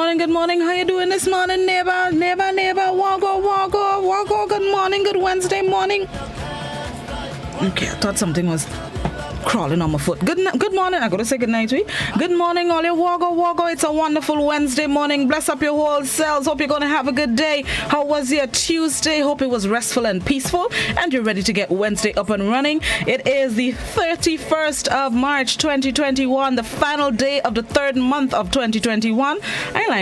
morning, good morning. How you doing this morning, neighbor? Neighbor, walk. Good morning, good Wednesday morning. Okay, I thought something was crawling on my foot. Good morning. I gotta say good night to you. Good morning, all you woggle. It's a wonderful Wednesday morning. Bless up your whole selves. Hope you're gonna have a good day. How was your Tuesday? Hope it was restful and peaceful, and you're ready to get Wednesday up and running. It is the 31st of March 2021, the final day of the third month of 2021.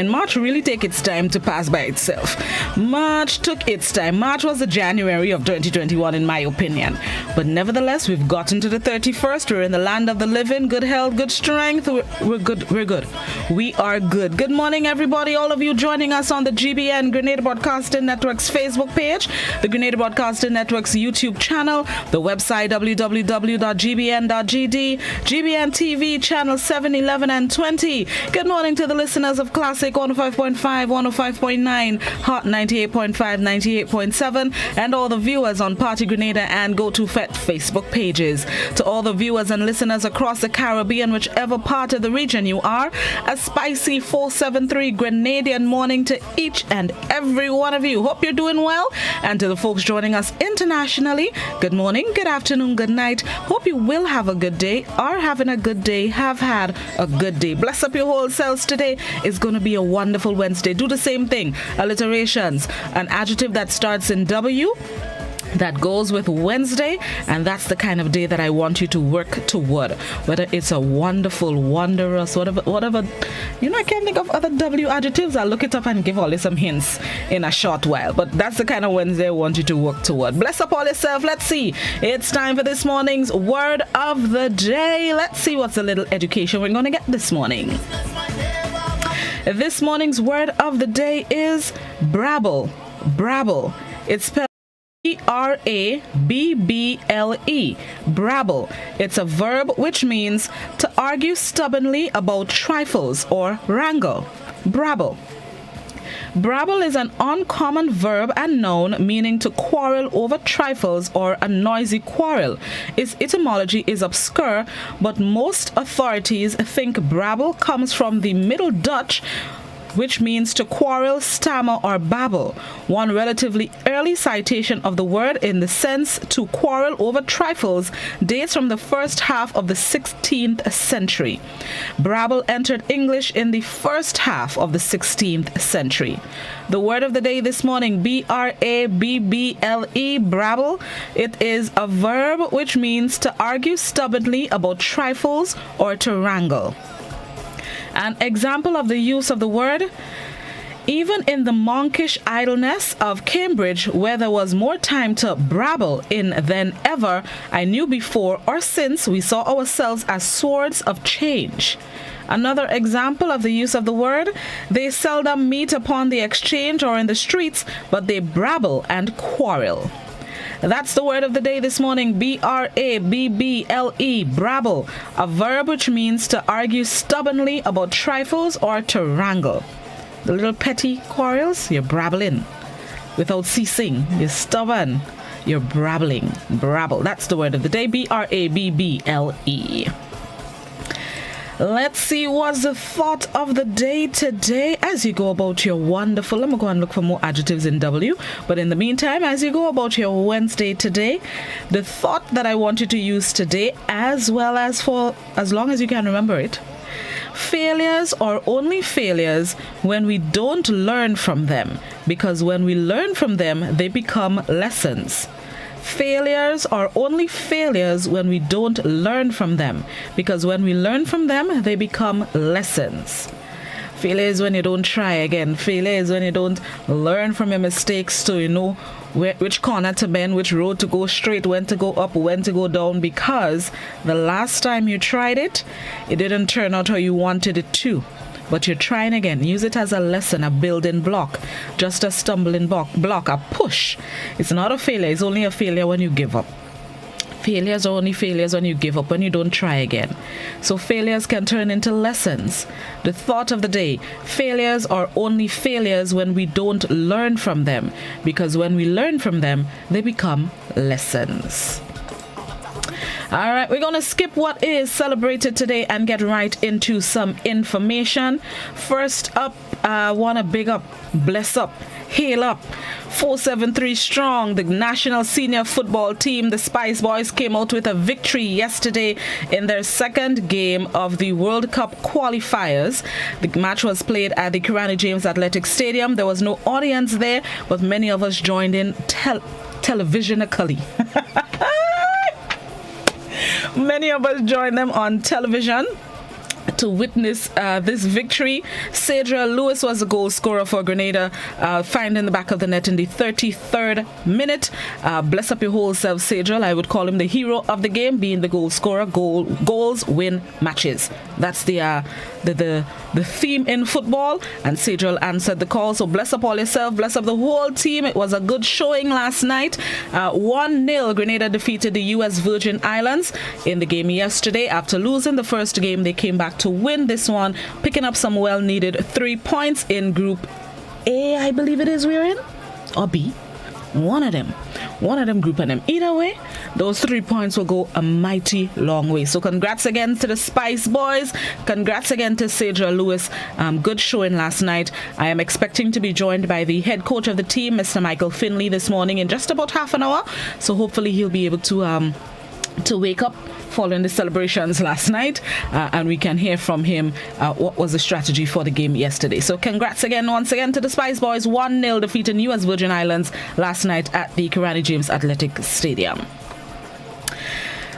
March really take its time to pass by itself. March took its time. March was the January of 2021 in my opinion, but nevertheless we've gotten to the 31st. We're in the land of the living. Good health, good strength. We're good. We are good. Good morning, everybody. All of you joining us on the GBN Grenada Broadcasting Network's Facebook page, the Grenada Broadcasting Network's YouTube channel, the website www.gbn.gd, GBN TV channel 7, 11, and 20. Good morning to the listeners of Classic 105.5, 105.9, Hot 98.5, 98.7, and all the viewers on Party Grenada and Go To Fet Facebook pages. To all the viewers and listeners across the Caribbean, whichever part of the region you are, a spicy 473 Grenadian morning to each and every one of you. Hope you're doing well. And to the folks joining us internationally, good morning, good afternoon, good night. Hope you will have a good day, are having a good day, have had a good day. Bless up your whole selves. Today is going to be a wonderful Wednesday. Do the same thing. Alliterations, an adjective that starts in W, that goes with Wednesday, and that's the kind of day that I want you to work toward. Whether it's a wonderful, wondrous, whatever. I can't think of other W adjectives. I'll look it up and give all you some hints in a short while. But that's the kind of Wednesday I want you to work toward. Bless up all yourself. Let's see. It's time for this morning's word of the day. Let's see what's a little education we're going to get this morning. This morning's word of the day is brabble. Brabble. It's spelled Brable. Brabble. It's a verb which means to argue stubbornly about trifles or wrangle. Brabble. Brabble is an uncommon verb and noun meaning to quarrel over trifles or a noisy quarrel. Its etymology is obscure, but most authorities think brabble comes from the Middle Dutch, which means to quarrel, stammer, or babble. One relatively early citation of the word in the sense to quarrel over trifles dates from the first half of the 16th century. Brabble entered English in the first half of the 16th century. The word of the day this morning, B-R-A-B-B-L-E, brabble. It is a verb which means to argue stubbornly about trifles or to wrangle. An example of the use of the word: even in the monkish idleness of Cambridge, where there was more time to brabble in than ever, I knew before or since we saw ourselves as swords of change. Another example of the use of the word: they seldom meet upon the exchange or in the streets, but they brabble and quarrel. That's the word of the day this morning, B-R-A-B-B-L-E, brabble, a verb which means to argue stubbornly about trifles or to wrangle. The little petty quarrels, you're brabbling. Without ceasing, you're stubborn, you're brabbling. Brabble, that's the word of the day, B-R-A-B-B-L-E. Let's see what's the thought of the day today as you go about your wonderful. Let me go and look for more adjectives in W. But in the meantime, as you go about your Wednesday today, the thought that I want you to use today, as well as for as long as you can remember it: failures are only failures when we don't learn from them, because when we learn from them, they become lessons. Failures are only failures when we don't learn from them, because when we learn from them, they become lessons. Failure is when you don't try again. Failure is when you don't learn from your mistakes to know which corner to bend, which road to go straight, when to go up, when to go down, because the last time you tried it, it didn't turn out how you wanted it to. But you're trying again. Use it as a lesson, a building block, just a stumbling block, a push. It's not a failure. It's only a failure when you give up. Failures are only failures when you give up, when you don't try again. So failures can turn into lessons. The thought of the day: failures are only failures when we don't learn from them, because when we learn from them, they become lessons. All right, we're going to skip what is celebrated today and get right into some information. First up, I want to big up, bless up, hail up 473 strong, the national senior football team. The Spice Boys came out with a victory yesterday in their second game of the World Cup qualifiers. The match was played at the Grenada James Athletic Stadium. There was no audience there, but many of us joined in televisionically. Many of us joined them on television to witness this victory. Cedra Lewis was the goal scorer for Grenada, finding the back of the net in the 33rd minute. Bless up your whole self, Cedra. I would call him the hero of the game, being the goal scorer. Goals win matches. That's the theme in football, and Cedra answered the call. So bless up all yourself, bless up the whole team. It was a good showing last night. 1-0, Grenada defeated the U.S. Virgin Islands in the game yesterday. After losing the first game, they came back to win this one, picking up some well-needed 3 points in Group A, I believe it is we're in, or B. One of them grouping them. Either way, those 3 points will go a mighty long way. So congrats again to the Spice Boys. Congrats again to Cedra Lewis. Good showing last night. I am expecting to be joined by the head coach of the team, Mr. Michael Findlay, this morning in just about half an hour. So hopefully he'll be able to wake up following the celebrations last night, and we can hear from him what was the strategy for the game yesterday. So congrats once again to the Spice Boys. 1-0 defeating U.S. Virgin Islands last night at the Grenada James Athletic Stadium.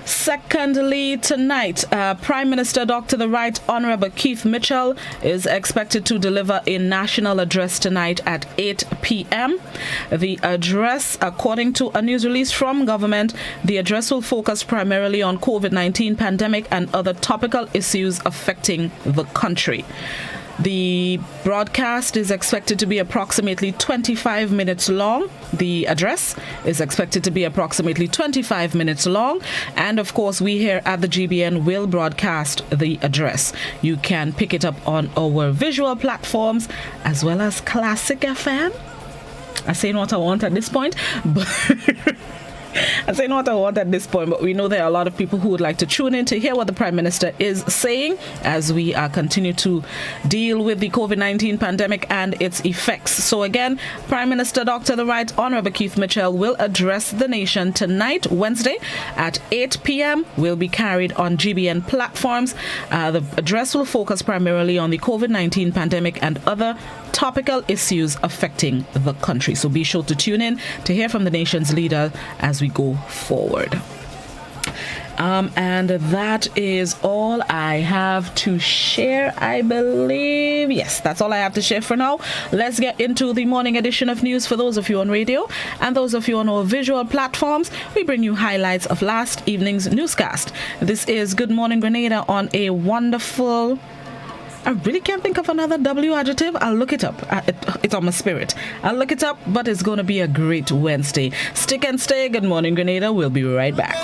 Secondly, tonight, Prime Minister Dr. The Right Honourable Keith Mitchell is expected to deliver a national address tonight at 8 p.m. The address, according to a news release from government, the address will focus primarily on COVID-19 pandemic and other topical issues affecting the country. The broadcast is expected to be approximately 25 minutes long. The address is expected to be approximately 25 minutes long. And of course, we here at the GBN will broadcast the address. You can pick it up on our visual platforms as well as Classic FM. I say what I want at this point, but but we know there are a lot of people who would like to tune in to hear what the Prime Minister is saying as we continue to deal with the COVID-19 pandemic and its effects. So again, Prime Minister Dr. The Right Honourable Keith Mitchell will address the nation tonight, Wednesday, at 8 p.m. will be carried on GBN platforms. The address will focus primarily on the COVID-19 pandemic and other topical issues affecting the country. So be sure to tune in to hear from the nation's leader as we go forward. And that is all I have to share, I believe. Yes, that's all I have to share for now. Let's get into the morning edition of news. For those of you on radio and those of you on our visual platforms, we bring you highlights of last evening's newscast. This is Good Morning Grenada on a wonderful... I really can't think of another W adjective. I'll look it up. It's on my spirit. I'll look it up, but it's going to be a great Wednesday. Stick and stay. Good Morning Grenada. We'll be right back.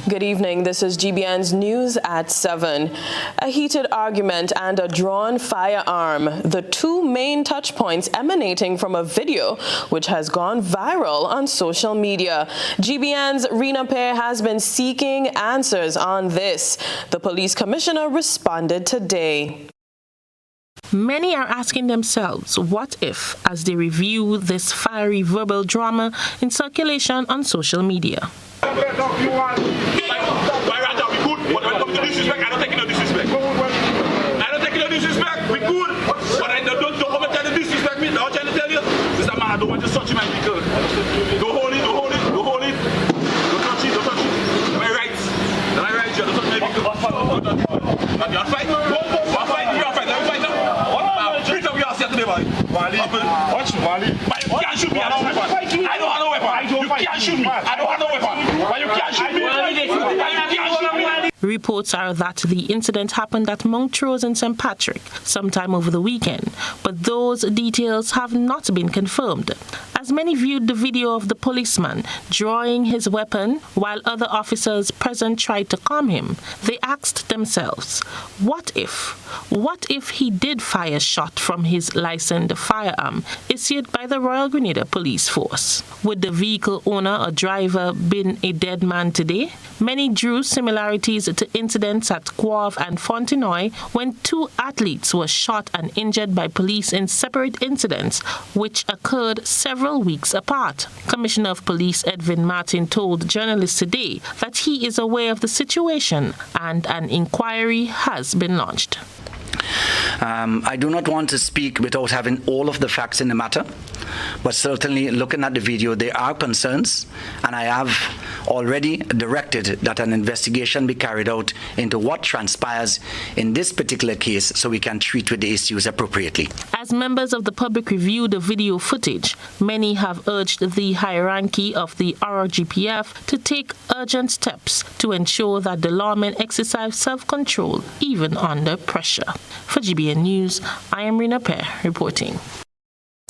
Good evening. This is GBN's News at 7. A heated argument and a drawn firearm, the two main touch points emanating from a video which has gone viral on social media. GBN's Rena Pear has been seeking answers on this. The police commissioner responded today. Many are asking themselves, what if, as they review this fiery verbal drama in circulation on social media. I don't want to touch my vehicle. Don't hold it. Don't touch it. My rights. My rights, you don't touch my vehicle. Not your fight. One fight. Let me fight now. Treat up your yourself today, boy. Watch Wally. You can't shoot me. I don't have no weapon. You can't shoot me. I don't have no weapon. Why you can't shoot me? Reports are that the incident happened at Montrose in St. Patrick sometime over the weekend, but those details have not been confirmed. As many viewed the video of the policeman drawing his weapon while other officers present tried to calm him, they asked themselves, what if he did fire a shot from his licensed firearm issued by the Royal Grenada Police Force? Would the vehicle owner or driver been a dead man today? Many drew similarities to incidents at Guave and Fontenoy when two athletes were shot and injured by police in separate incidents which occurred several weeks apart. Commissioner of Police Edwin Martin told journalists today that he is aware of the situation and an inquiry has been launched. I do not want to speak without having all of the facts in the matter, but certainly looking at the video, there are concerns, and I have already directed that an investigation be carried out into what transpires in this particular case so we can treat with the issues appropriately. As members of the public review the video footage, many have urged the hierarchy of the RRGPF to take urgent steps to ensure that the lawmen exercise self-control even under pressure. For GBN News, I am Rina Pear reporting.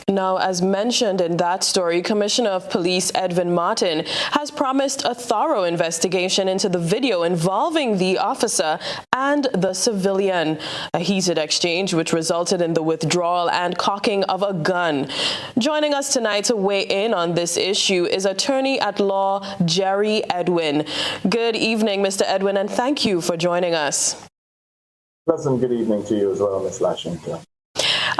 Now, as mentioned in that story, Commissioner of Police Edwin Martin has promised a thorough investigation into the video involving the officer and the civilian. A heated exchange which resulted in the withdrawal and cocking of a gun. Joining us tonight to weigh in on this issue is attorney at law Jerry Edwin. Good evening, Mr. Edwin, and thank you for joining us. Pleasant good evening to you as well, Ms. Lashington.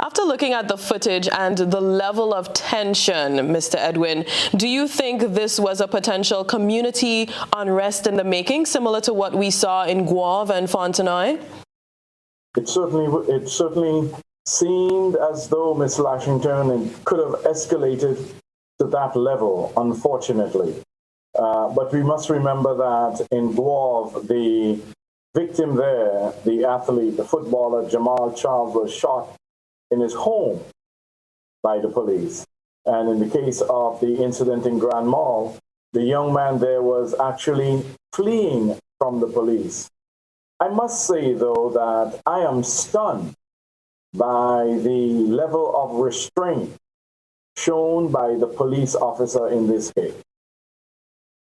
After looking at the footage and the level of tension, Mr. Edwin, do you think this was a potential community unrest in the making, similar to what we saw in Guave and Fontenoy? It certainly seemed as though, Ms. Lashington, it could have escalated to that level, unfortunately. But we must remember that in Guave, the victim there, the athlete, the footballer Jamal Charles, was shot in his home by the police. And in the case of the incident in Grand Mall, the young man there was actually fleeing from the police. I must say, though, that I am stunned by the level of restraint shown by the police officer in this case.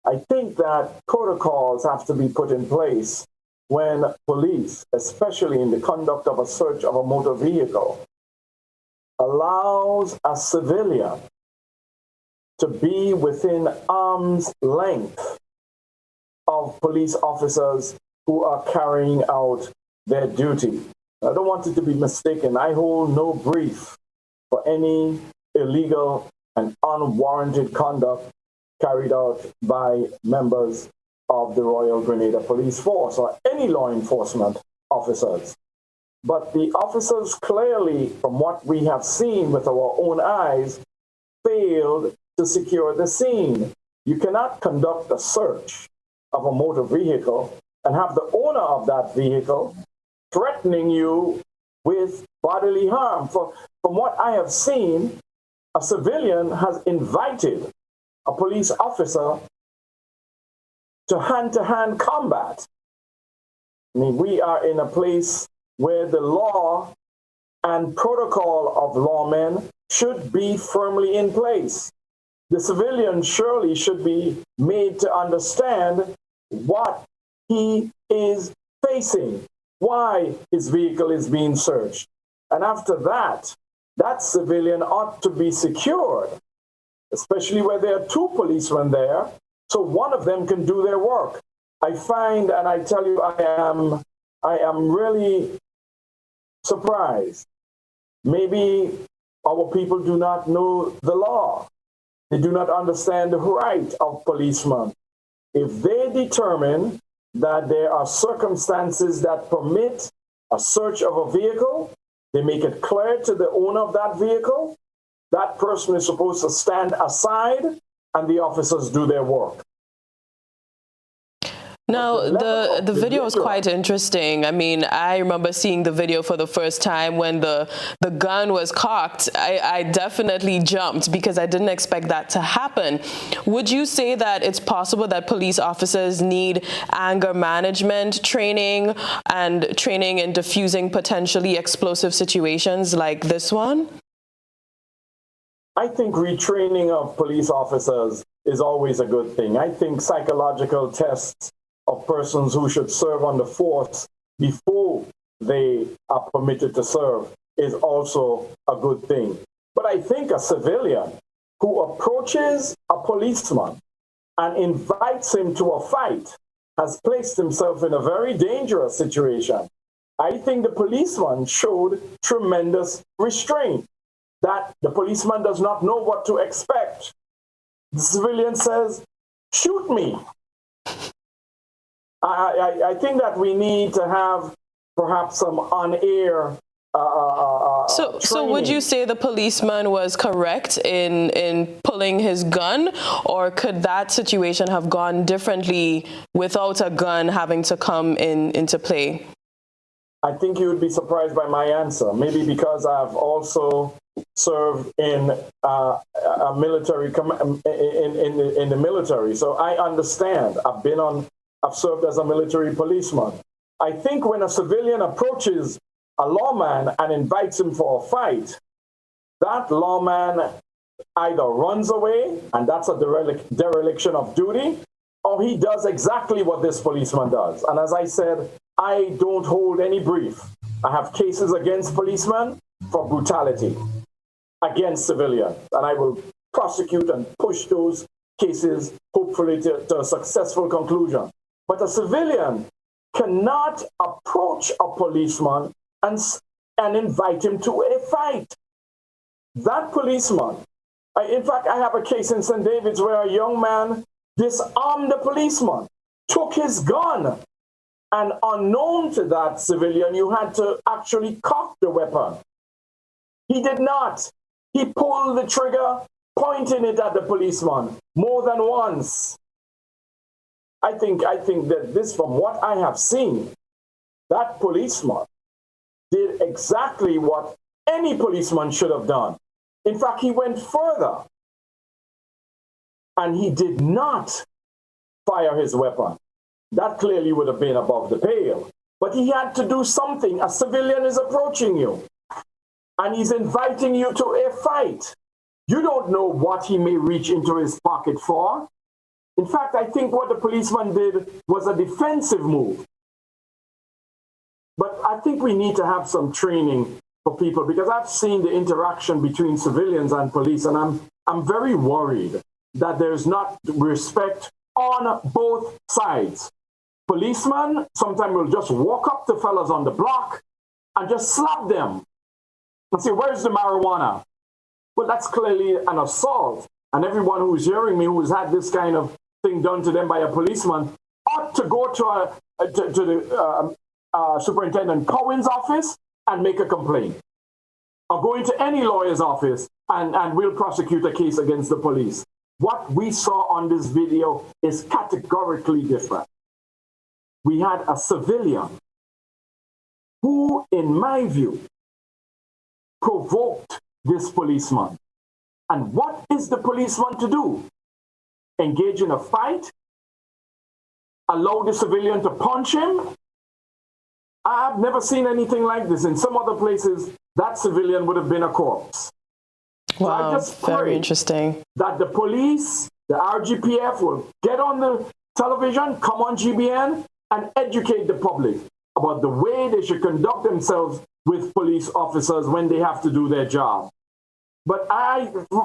I think that protocols have to be put in place when police, especially in the conduct of a search of a motor vehicle, allows a civilian to be within arm's length of police officers who are carrying out their duty. I don't want it to be mistaken. I hold no brief for any illegal and unwarranted conduct carried out by members of the Royal Grenada Police Force or any law enforcement officers. But the officers clearly, from what we have seen with our own eyes, failed to secure the scene. You cannot conduct a search of a motor vehicle and have the owner of that vehicle threatening you with bodily harm. From what I have seen, a civilian has invited a police officer to hand-to-hand combat. I mean, we are in a place where the law and protocol of lawmen should be firmly in place. The civilian surely should be made to understand what he is facing, why his vehicle is being searched. And after that, that civilian ought to be secured, especially where there are two policemen there, so one of them can do their work. I find, and I tell you, I am really surprised. Maybe our people do not know the law. They do not understand the right of policemen. If they determine that there are circumstances that permit a search of a vehicle, they make it clear to the owner of that vehicle, that person is supposed to stand aside and the officers do their work. Now, the video is quite interesting. I mean, I remember seeing the video for the first time when the gun was cocked. I definitely jumped because I didn't expect that to happen. Would you say that it's possible that police officers need anger management training and training in diffusing potentially explosive situations like this one? I think retraining of police officers is always a good thing. I think psychological tests of persons who should serve on the force before they are permitted to serve is also a good thing. But I think a civilian who approaches a policeman and invites him to a fight has placed himself in a very dangerous situation. I think the policeman showed tremendous restraint, that the policeman does not know what to expect. The civilian says, "Shoot me." I think that we need to have perhaps some on-air So would you say the policeman was correct in pulling his gun, or could that situation have gone differently without a gun having to come into play? I think you would be surprised by my answer, maybe because I've also served in a military in the military, so I understand. I've served as a military policeman. I think when a civilian approaches a lawman and invites him for a fight, that lawman either runs away, and that's a dereliction of duty, or he does exactly what this policeman does. And as I said, I don't hold any brief. I have cases against policemen for brutality against civilians, and I will prosecute and push those cases, hopefully to a successful conclusion. But a civilian cannot approach a policeman and invite him to a fight. That policeman, in fact, I have a case in St. David's where a young man disarmed the policeman, took his gun, and unknown to that civilian, you had to actually cock the weapon. He did not. He pulled the trigger, pointing it at the policeman more than once. I think that this, from what I have seen, that policeman did exactly what any policeman should have done. In fact, he went further, and he did not fire his weapon. That clearly would have been above the pale. But he had to do something. A civilian is approaching you, and he's inviting you to a fight. You don't know what he may reach into his pocket for. In fact, I think what the policeman did was a defensive move. But I think we need to have some training for people, because I've seen the interaction between civilians and police, and I'm very worried that there's not respect on both sides. Policemen sometimes will just walk up to fellas on the block and just slap them and say, "Where's the marijuana?" Well, that's clearly an assault. And everyone who's hearing me, who's had this kind of thing done to them by a policeman, ought to go to the Superintendent Cohen's office and make a complaint, or go into any lawyer's office and we'll prosecute a case against the police. What we saw on this video is categorically different. We had a civilian who, in my view, provoked this policeman. And what is the policeman to do? Engage in a fight? Allow the civilian to punch him? I've never seen anything like this. In some other places, that civilian would have been a corpse. Wow, so I just very interesting. That the police, the RGPF will get on the television, come on GBN, and educate the public about the way they should conduct themselves with police officers when they have to do their job. But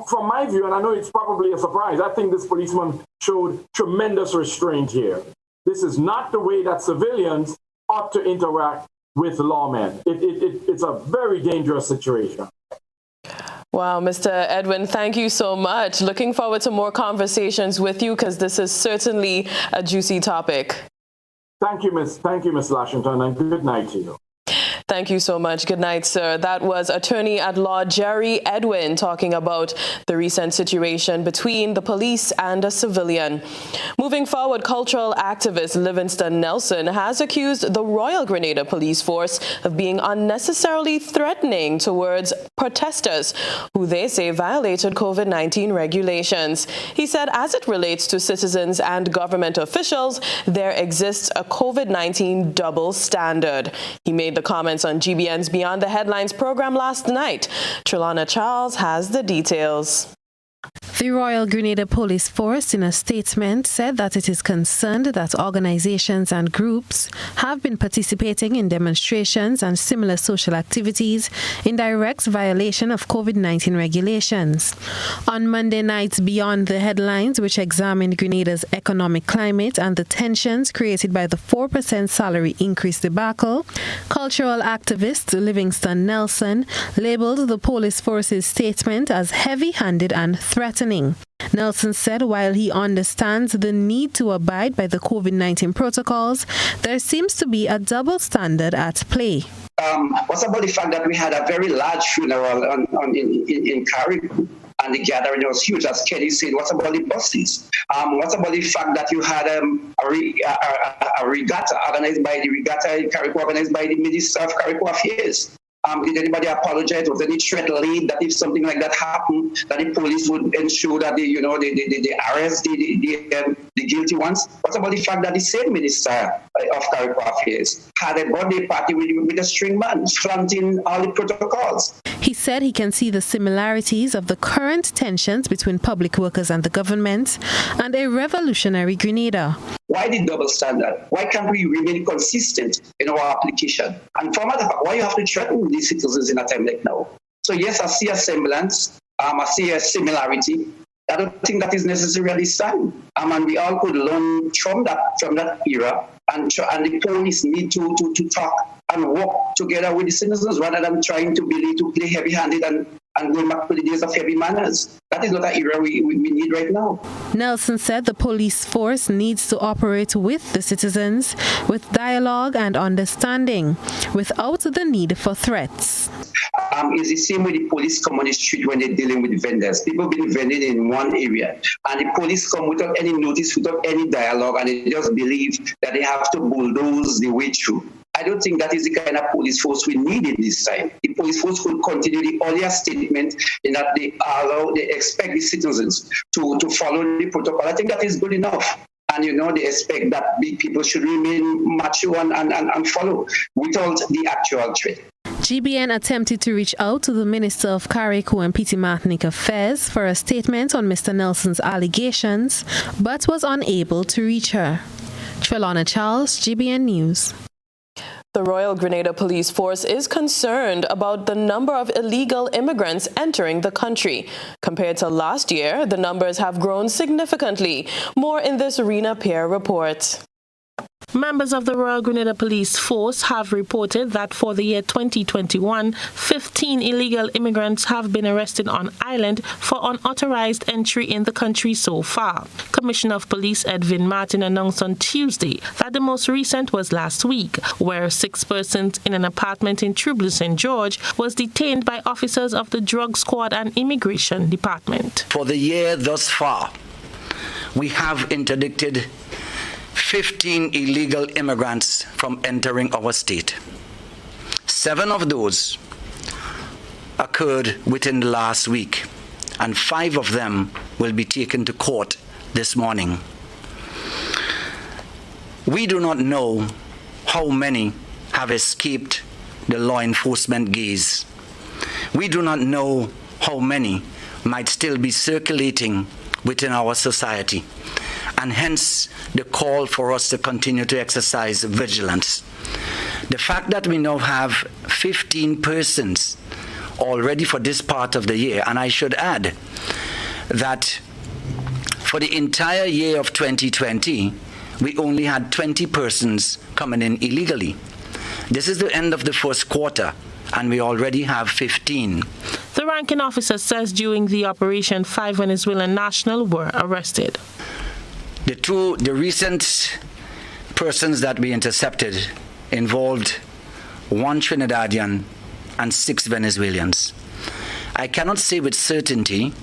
from my view, and I know it's probably a surprise, I think this policeman showed tremendous restraint here. This is not the way that civilians ought to interact with lawmen. It's a very dangerous situation. Wow, Mr. Edwin, thank you so much. Looking forward to more conversations with you, because this is certainly a juicy topic. Thank you, Miss Washington, and good night to you. Thank you so much. Good night, sir. That was Attorney at Law Jerry Edwin talking about the recent situation between the police and a civilian. Moving forward, cultural activist Livingston Nelson has accused the Royal Grenada Police Force of being unnecessarily threatening towards protesters who they say violated COVID-19 regulations. He said as it relates to citizens and government officials, there exists a COVID-19 double standard. He made the comments on GBN's Beyond the Headlines program last night. Trelana Charles has the details. The Royal Grenada Police Force, in a statement, said that it is concerned that organizations and groups have been participating in demonstrations and similar social activities in direct violation of COVID-19 regulations. On Monday night's Beyond the Headlines, which examined Grenada's economic climate and the tensions created by the 4% salary increase debacle, cultural activist Livingston Nelson labeled the police force's statement as heavy-handed and threatening. Nelson said while he understands the need to abide by the COVID-19 protocols, there seems to be a double standard at play. What's about the fact that we had a very large funeral in Carrick, and the gathering was huge, as Kelly said? What's about the buses? What's about the fact that you had a regatta organized by the regatta in Carrick, organized by the Minister of Carrick Affairs? Did anybody apologize? Was any threat laid that if something like that happened, that the police would ensure that they arrest the guilty ones? What about the fact that the same Minister of Carrick Affairs had a birthday party with a string band, flaunting all the protocols? He said he can see the similarities of the current tensions between public workers and the government and a revolutionary Grenada. Why the double standard? Why can't we remain consistent in our application? And for matter of fact, why you have to threaten these citizens in a time like now? So yes, I see a semblance, I see a similarity. I don't think that is necessarily sign. And we all could learn from that era, and the police need to talk and work together with the citizens rather than trying to play heavy-handed and going back to the days of heavy manners. That is not an era we need right now. Nelson said the police force needs to operate with the citizens, with dialogue and understanding, without the need for threats. It's the same way the police come on the street when they're dealing with vendors. People been vending in one area, and the police come without any notice, without any dialogue, and they just believe that they have to bulldoze the way through. I don't think that is the kind of police force we need in this time. The police force could continue the earlier statement in that they expect the citizens to follow the protocol. I think that is good enough. And, they expect that big people should remain macho and follow without the actual threat. GBN attempted to reach out to the Minister of Carrico and Petty Martinique Affairs for a statement on Mr. Nelson's allegations, but was unable to reach her. Trelana Charles, GBN News. The Royal Grenada Police Force is concerned about the number of illegal immigrants entering the country. Compared to last year, the numbers have grown significantly. More in this Rena Peer report. Members of the Royal Grenada Police Force have reported that for the year 2021, 15 illegal immigrants have been arrested on island for unauthorized entry in the country so far. Commissioner of Police Edwin Martin announced on Tuesday that the most recent was last week, where 6 persons in an apartment in Trublu St. George was detained by officers of the Drug Squad and Immigration Department. For the year thus far, we have interdicted 15 illegal immigrants from entering our state. 7 of those occurred within the last week, and 5 of them will be taken to court this morning. We do not know how many have escaped the law enforcement gaze. We do not know how many might still be circulating within our society, and hence the call for us to continue to exercise vigilance. The fact that we now have 15 persons already for this part of the year, and I should add that for the entire year of 2020, we only had 20 persons coming in illegally. This is the end of the first quarter, and we already have 15. The ranking officer says during the operation, 5 Venezuelan nationals were arrested. The recent persons that we intercepted involved 1 Trinidadian, and 6 Venezuelans. I cannot say with certainty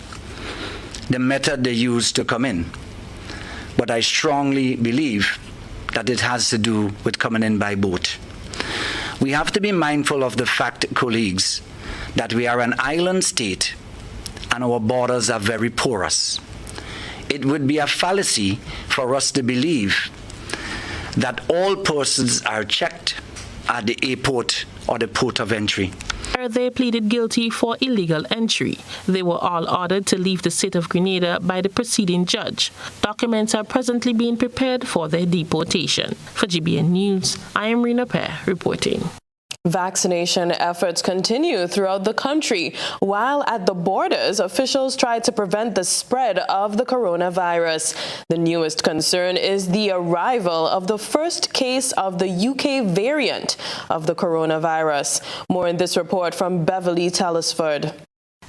the method they used to come in, but I strongly believe that it has to do with coming in by boat. We have to be mindful of the fact, colleagues, that we are an island state and our borders are very porous. It would be a fallacy for us to believe that all persons are checked at the airport or the port of entry. They pleaded guilty for illegal entry. They were all ordered to leave the state of Grenada by the preceding judge. Documents are presently being prepared for their deportation. For GBN News, I am Rena Pear reporting. Vaccination efforts continue throughout the country, while at the borders, officials try to prevent the spread of the coronavirus. The newest concern is the arrival of the first case of the UK variant of the coronavirus. More in this report from Beverly Telesford.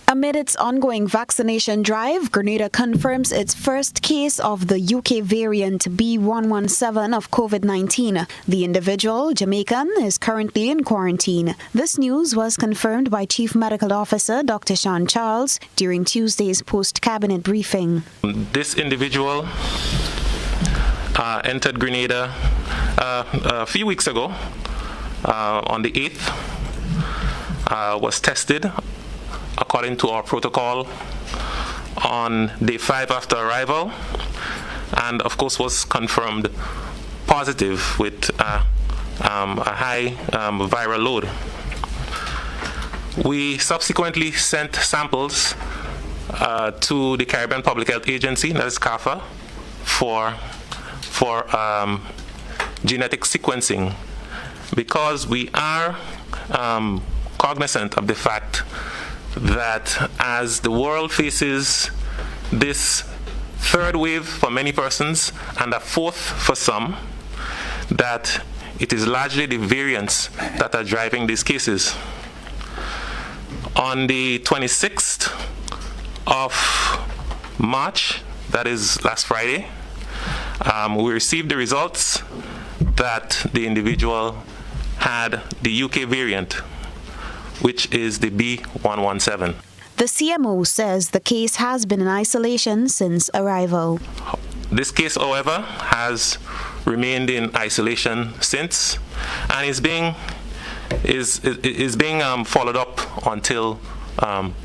Amid its ongoing vaccination drive, Grenada confirms its first case of the UK variant B117 of COVID-19. The individual, Jamaican, is currently in quarantine. This news was confirmed by Chief Medical Officer Dr. Sean Charles during Tuesday's post-cabinet briefing. This individual entered Grenada a few weeks ago, on the 8th, was tested according to our protocol on day 5 after arrival, and of course was confirmed positive with a high viral load. We subsequently sent samples to the Caribbean Public Health Agency, that is CARPHA, for genetic sequencing, because we are cognizant of the fact that as the world faces this third wave for many persons and a fourth for some, that it is largely the variants that are driving these cases. On the 26th of March, that is last Friday, we received the results that the individual had the UK variant, which is the B117. The CMO says the case has been in isolation since arrival. This case, however, has remained in isolation since, and is being followed up until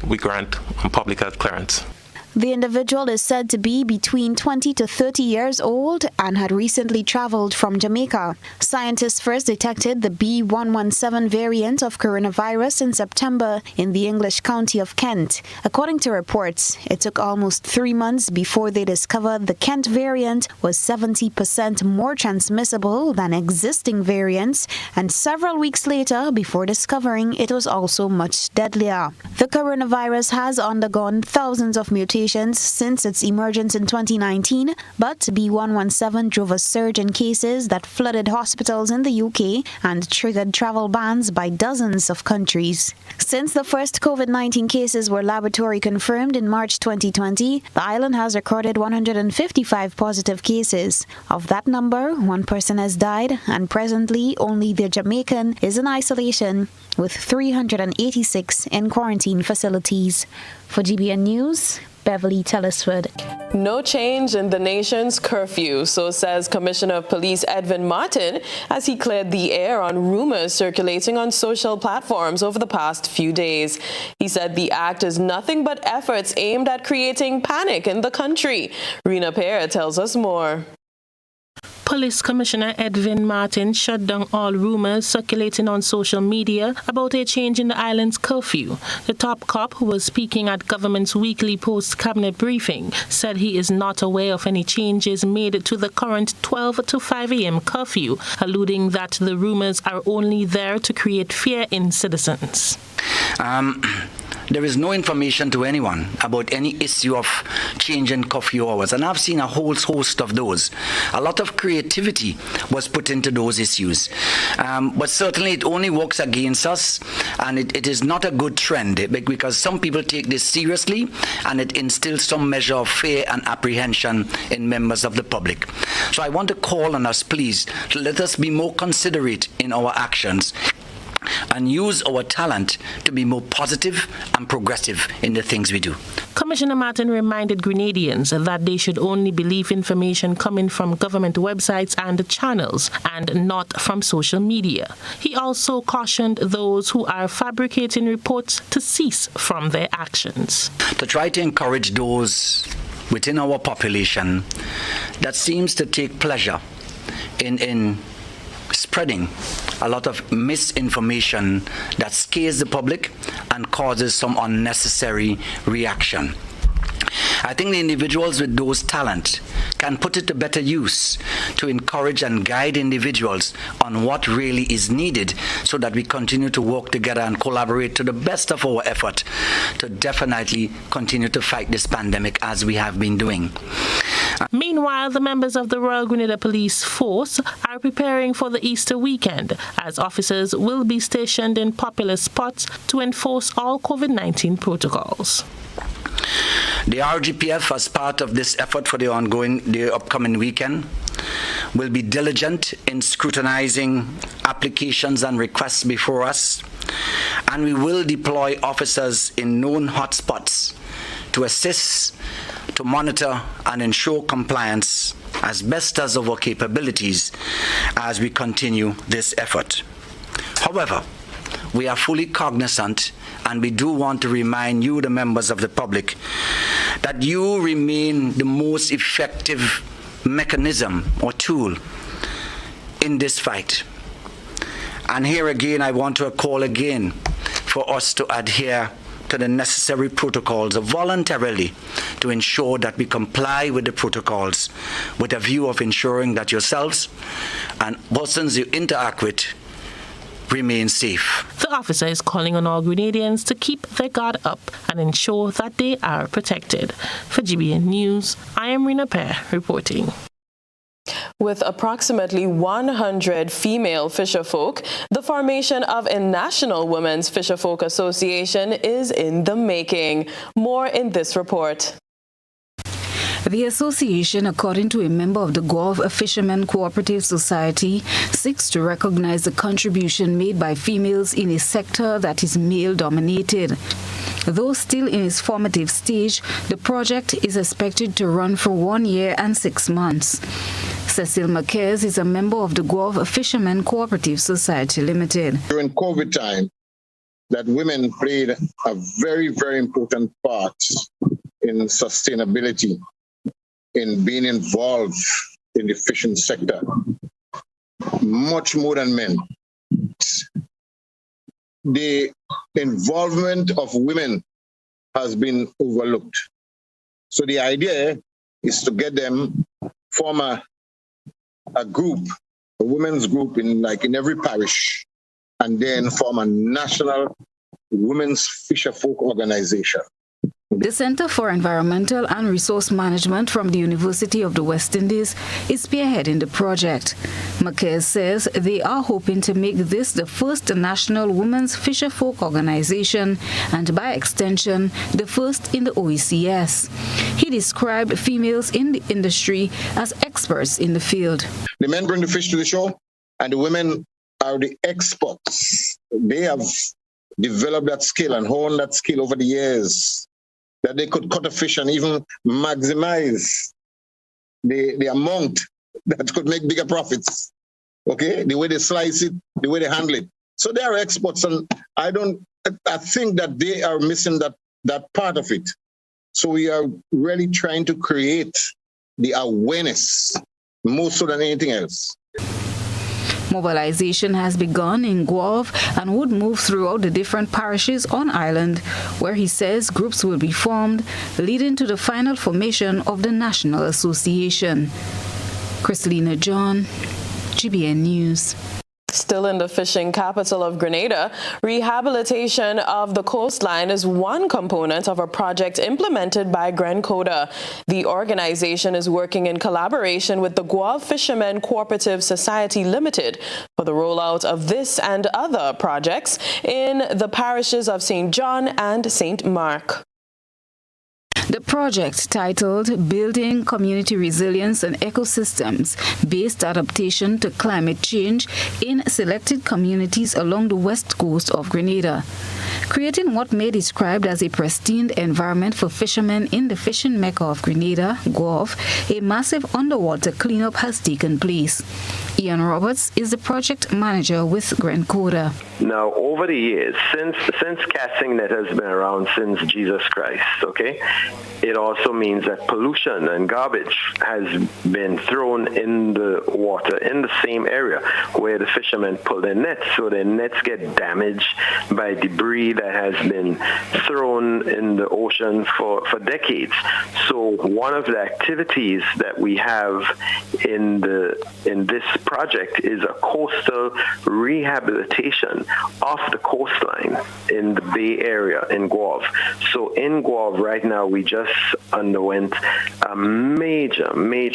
we grant public health clearance. The individual is said to be between 20 to 30 years old and had recently traveled from Jamaica. Scientists first detected the B117 variant of coronavirus in September in the English county of Kent. According to reports, it took almost 3 months before they discovered the Kent variant was 70% more transmissible than existing variants, and several weeks later before discovering it was also much deadlier. The coronavirus has undergone thousands of mutations since its emergence in 2019, but B117 drove a surge in cases that flooded hospitals in the UK and triggered travel bans by dozens of countries. Since the first COVID-19 cases were laboratory confirmed in March 2020, the island has recorded 155 positive cases. Of that number, 1 person has died, and presently only the Jamaican is in isolation, with 386 in quarantine facilities. For GBN News, Beverly Telesford. No change in the nation's curfew, so says Commissioner of Police Edwin Martin, as he cleared the air on rumors circulating on social platforms over the past few days. He said the act is nothing but efforts aimed at creating panic in the country. Rena Pear tells us more. Police Commissioner Edwin Martin shut down all rumors circulating on social media about a change in the island's curfew. The top cop, who was speaking at government's weekly post-cabinet briefing, said he is not aware of any changes made to the current 12 to 5 a.m. curfew, alluding that the rumors are only there to create fear in citizens. There is no information to anyone about any issue of change in curfew hours, and I've seen a whole host of those. A lot of creativity was put into those issues, but certainly it only works against us, and it is not a good trend, because some people take this seriously, and it instills some measure of fear and apprehension in members of the public. So I want to call on us, please, to let us be more considerate in our actions. and use our talent to be more positive and progressive in the things we do. Commissioner Martin reminded Grenadians that they should only believe information coming from government websites and channels and not from social media. He also cautioned those who are fabricating reports to cease from their actions. To try to encourage those within our population that seems to take pleasure in spreading a lot of misinformation that scares the public and causes some unnecessary reaction. I think the individuals with those talent can put it to better use to encourage and guide individuals on what really is needed so that we continue to work together and collaborate to the best of our effort to definitely continue to fight this pandemic as we have been doing. Meanwhile, the members of the Royal Grenada Police Force are preparing for the Easter weekend as officers will be stationed in popular spots to enforce all COVID-19 protocols. The RGPF, as part of this effort for the upcoming weekend, will be diligent in scrutinizing applications and requests before us, and we will deploy officers in known hotspots to assist, to monitor and ensure compliance as best as our capabilities as we continue this effort. However, we are fully cognizant, and we do want to remind you, the members of the public, that you remain the most effective mechanism or tool in this fight. And here again, I want to call again for us to adhere to the necessary protocols voluntarily to ensure that we comply with the protocols with a view of ensuring that yourselves and persons you interact with remain safe. The officer is calling on all Grenadians to keep their guard up and ensure that they are protected. For GBN News, I am Rina Pear reporting. With approximately 100 female fisherfolk, the formation of a National Women's Fisherfolk Association is in the making. More in this report. The association, according to a member of the Gulf Fishermen Cooperative Society, seeks to recognize the contribution made by females in a sector that is male-dominated. Though still in its formative stage, the project is expected to run for 1 year and 6 months. Cecil Marquez is a member of the Gulf Fishermen Cooperative Society Limited. During COVID time, that women played a very, very important part in sustainability, in being involved in the fishing sector, much more than men. The involvement of women has been overlooked. So the idea is to get them, form a group, a women's group in every parish, and then form a national women's fisherfolk organization. The Center for Environmental and Resource Management from the University of the West Indies is spearheading the project. Marquez says they are hoping to make this the first national women's fisherfolk organization and, by extension, the first in the OECS. He described females in the industry as experts in the field. The men bring the fish to the shore, and the women are the experts. They have developed that skill and honed that skill over the years, that they could cut a fish and even maximize the amount that could make bigger profits. Okay, the way they slice it, the way they handle it. So they are experts, and I think that they are missing that part of it. So we are really trying to create the awareness more so than anything else. Mobilization has begun in Guelph and would move throughout the different parishes on island, where he says groups will be formed, leading to the final formation of the National Association. Christelina John, GBN News. Still in the fishing capital of Grenada, rehabilitation of the coastline is one component of a project implemented by Grenada. The organization is working in collaboration with the Guelph Fishermen Cooperative Society Limited for the rollout of this and other projects in the parishes of St. John and St. Mark. The project, titled Building Community Resilience and Ecosystems-Based Adaptation to Climate Change in Selected Communities along the west coast of Grenada, creating what may be described as a pristine environment for fishermen in the fishing mecca of Grenada, Gov, a massive underwater cleanup has taken place. Ian Roberts is the project manager with Grenada. Now, over the years, since casting net has been around since Jesus Christ, okay, it also means that pollution and garbage has been thrown in the water in the same area where the fishermen pull their nets. So their nets get damaged by debris that has been thrown in the ocean for decades. So one of the activities that we have in this project is a coastal rehabilitation of the coastline in the Bay Area in Guelph. So in Guelph right now, we just underwent a major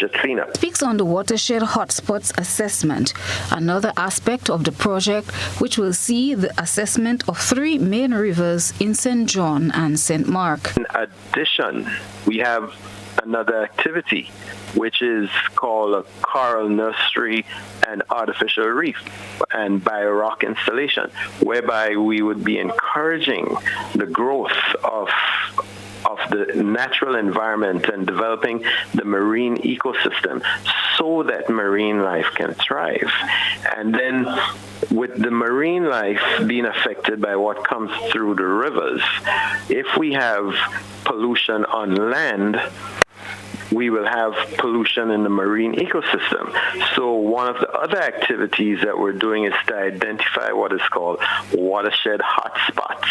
cleanup. Speaks on the watershed hotspots assessment, another aspect of the project which will see the assessment of 3 main rivers in St. John and St. Mark. In addition, we have another activity which is called a coral nursery and artificial reef and biorock installation, whereby we would be encouraging the growth of the natural environment and developing the marine ecosystem so that marine life can thrive. And then with the marine life being affected by what comes through the rivers, if we have pollution on land, we will have pollution in the marine ecosystem. So one of the other activities that we're doing is to identify what is called watershed hotspots,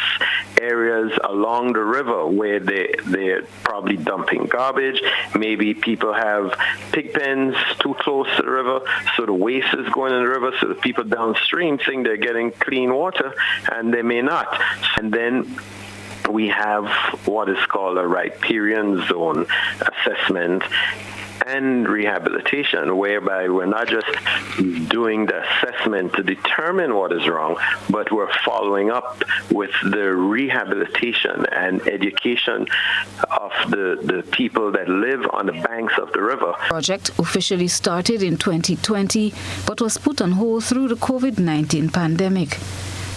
areas along the river where they're probably dumping garbage. Maybe people have pig pens too close to the river, so the waste is going in the river, so the people downstream think they're getting clean water, and they may not. And then we have what is called a riparian zone assessment and rehabilitation, whereby we're not just doing the assessment to determine what is wrong, but we're following up with the rehabilitation and education of the people that live on the banks of the river. The project officially started in 2020, but was put on hold through the COVID-19 pandemic.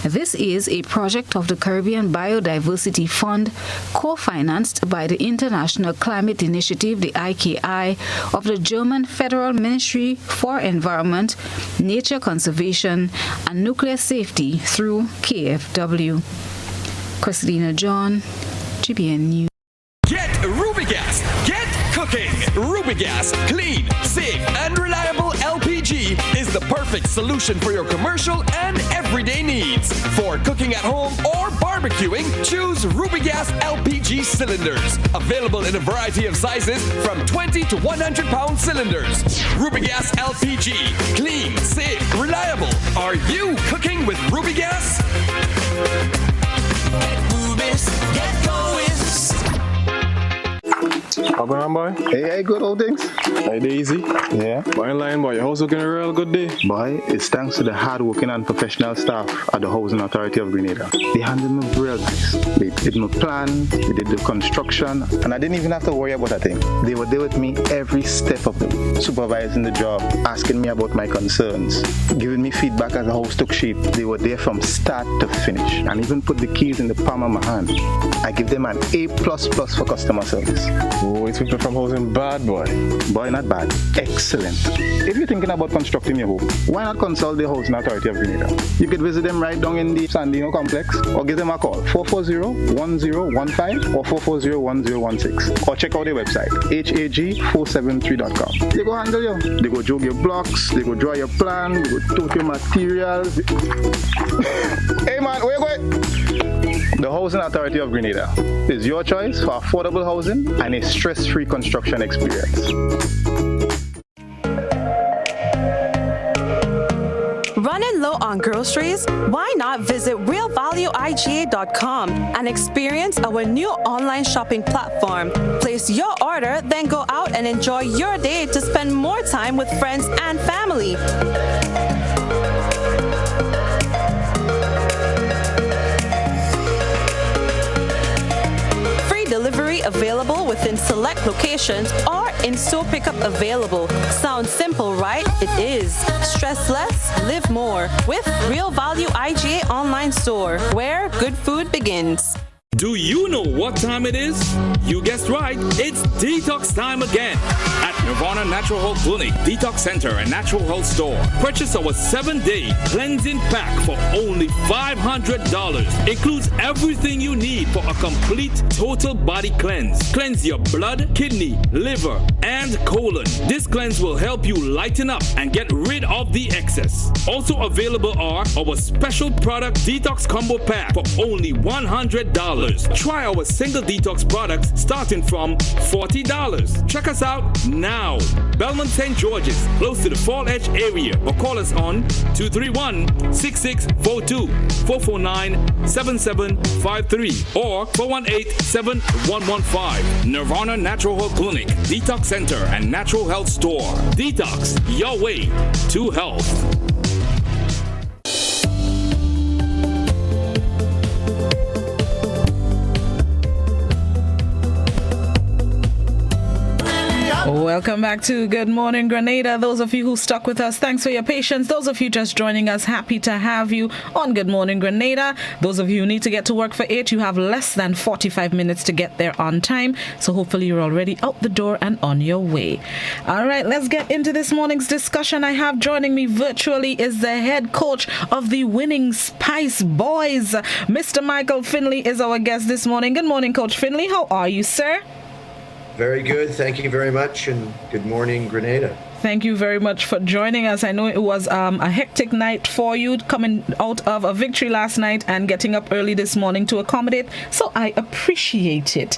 This is a project of the Caribbean Biodiversity Fund, co-financed by the International Climate Initiative, the IKI, of the German Federal Ministry for Environment, Nature Conservation and Nuclear Safety through KfW. Christina John, GBN News. Get Rubigas! Get cooking! Rubigas, clean, safe, and reliable LPG is the perfect solution for your commercial and everyday needs. For cooking at home or barbecuing, choose Rubigas LPG cylinders. Available in a variety of sizes from 20 to 100 pound cylinders. Rubigas LPG, clean, safe, reliable. Are you cooking with Rubigas? Get Rubis, get going. How going on, boy? Hey, good old things. Hey, Daisy. Yeah. Boy, in line, boy. Your house looking a real good day. Boy, it's thanks to the hard-working and professional staff at the Housing Authority of Grenada. They handled me real nice. They did my plan, they did the construction, and I didn't even have to worry about a thing. They were there with me every step of it, supervising the job, asking me about my concerns, giving me feedback as the house took shape. They were there from start to finish, and even put the keys in the palm of my hand. I give them an A++ for customer service. Oh, it's people from housing bad, boy. Boy, not bad. Excellent. If you're thinking about constructing your home, why not consult the Housing Authority of Grenada? You could visit them right down in the Sandino complex, or give them a call, 440-1015 or 440-1016. Or check out their website, hag473.com. They go handle you. They go jog your blocks, they go draw your plan, they go tote your materials. Hey man, where you going? The Housing Authority of Grenada is your choice for affordable housing and a stress-free construction experience. Running low on groceries? Why not visit realvalueiga.com and experience our new online shopping platform? Place your order, then go out and enjoy your day to spend more time with friends and family. Delivery available available within select locations or in-store pickup available. Sounds simple, right? It is. Stress less, live more with Real Value IGA online store, where good food begins. Do you know what time it is? You guessed right, it's detox time again at Nirvana Natural Health Clinic, Detox Center and Natural Health Store. Purchase our 7-day cleansing pack for only $500. Includes everything you need for a complete total body cleanse. Cleanse your blood, kidney, liver, and colon. This cleanse will help you lighten up and get rid of the excess. Also available are our special product detox combo pack for only $100. Try our single detox products starting from $40. Check us out now. Belmont St. George's, close to the Fall Edge area, or call us on 231-6642, 449-7753, or 418-7115. Nirvana Natural Health Clinic, Detox Center, and Natural Health Store. Detox, your way to health. Welcome back to Good Morning Grenada. Those of you who stuck with us, thanks for your patience. Those of you just joining us, happy to have you on Good Morning Grenada. Those of you who need to get to work for 8, you have less than 45 minutes to get there on time. So hopefully you're already out the door and on your way. All right, let's get into this morning's discussion. I have joining me virtually is the head coach of the winning Spice Boys. Mr. Michael Findlay is our guest this morning. Good morning, Coach Findlay. How are you, sir? Very good. Thank you very much. And good morning, Grenada. Thank you very much for joining us. I know it was a hectic night for you, coming out of a victory last night and getting up early this morning to accommodate. So I appreciate it.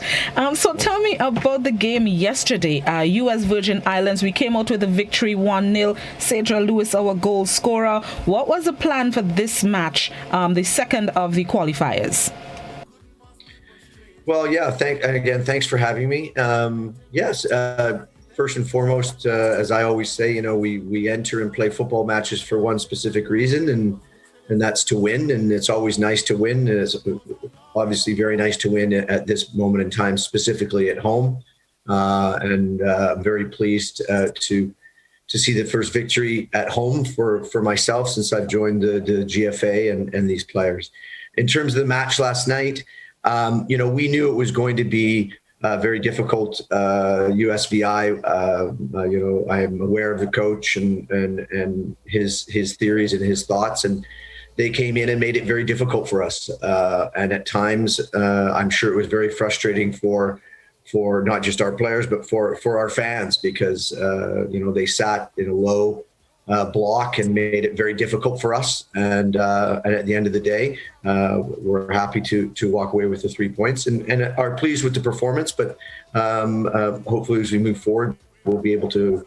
So tell me about the game yesterday. U.S. Virgin Islands, we came out with a victory 1-0. Cedra Lewis, our goal scorer. What was the plan for this match, the second of the qualifiers? Well, yeah, thanks for having me. Yes, first and foremost, as I always say, we enter and play football matches for one specific reason, and that's to win. And it's always nice to win. It's obviously very nice to win at this moment in time, specifically at home. And I'm very pleased to see the first victory at home for myself since I've joined the GFA and these players. In terms of the match last night, we knew it was going to be very difficult. USVI, I am aware of the coach and his theories and his thoughts, and they came in and made it very difficult for us. And at times, I'm sure it was very frustrating for not just our players, but for our fans because, they sat in a low block and made it very difficult for us. And at the end of the day, we're happy to walk away with the 3 points and are pleased with the performance. But hopefully as we move forward, we'll be able to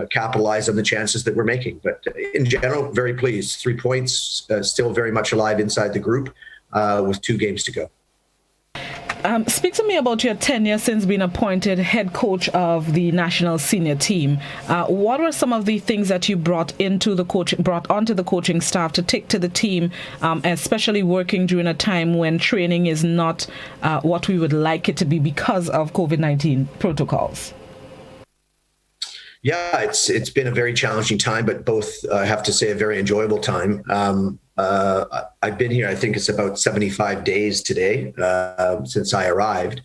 capitalize on the chances that we're making. But in general, very pleased. 3 points, still very much alive inside the group with 2 games to go. Speak to me about your tenure since being appointed head coach of the national senior team. What were some of the things that you brought onto the coaching staff to take to the team, especially working during a time when training is not what we would like it to be because of COVID-19 protocols? Yeah, it's been a very challenging time, but both I have to say a very enjoyable time. I've been here, I think it's about 75 days today since I arrived.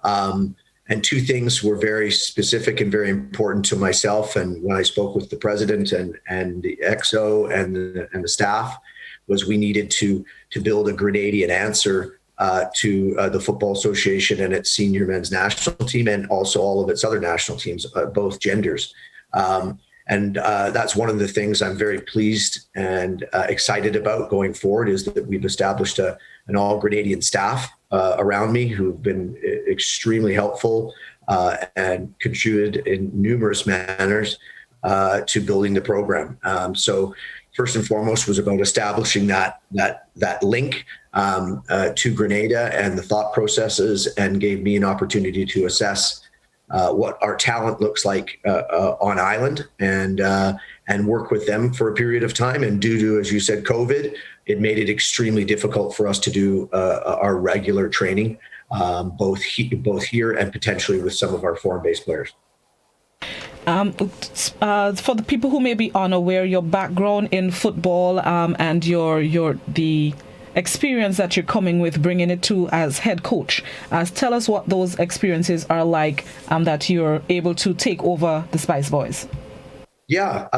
And 2 things were very specific and very important to myself. And when I spoke with the president and the XO and the staff was we needed to build a Grenadian answer to the Football Association and its senior men's national team and also all of its other national teams, both genders. And that's one of the things I'm very pleased and excited about going forward is that we've established an all-Grenadian staff around me who've been extremely helpful and contributed in numerous manners to building the program. So first and foremost was about establishing that link to Grenada and the thought processes and gave me an opportunity to assess what our talent looks like on island and work with them for a period of time. And due to, as you said, COVID, it made it extremely difficult for us to do our regular training, both here and potentially with some of our foreign-based players. For the people who may be unaware, your background in football and the experience that you're coming with, bringing it to as head coach, tell us what those experiences are like that you're able to take over the Spice Boys. Yeah,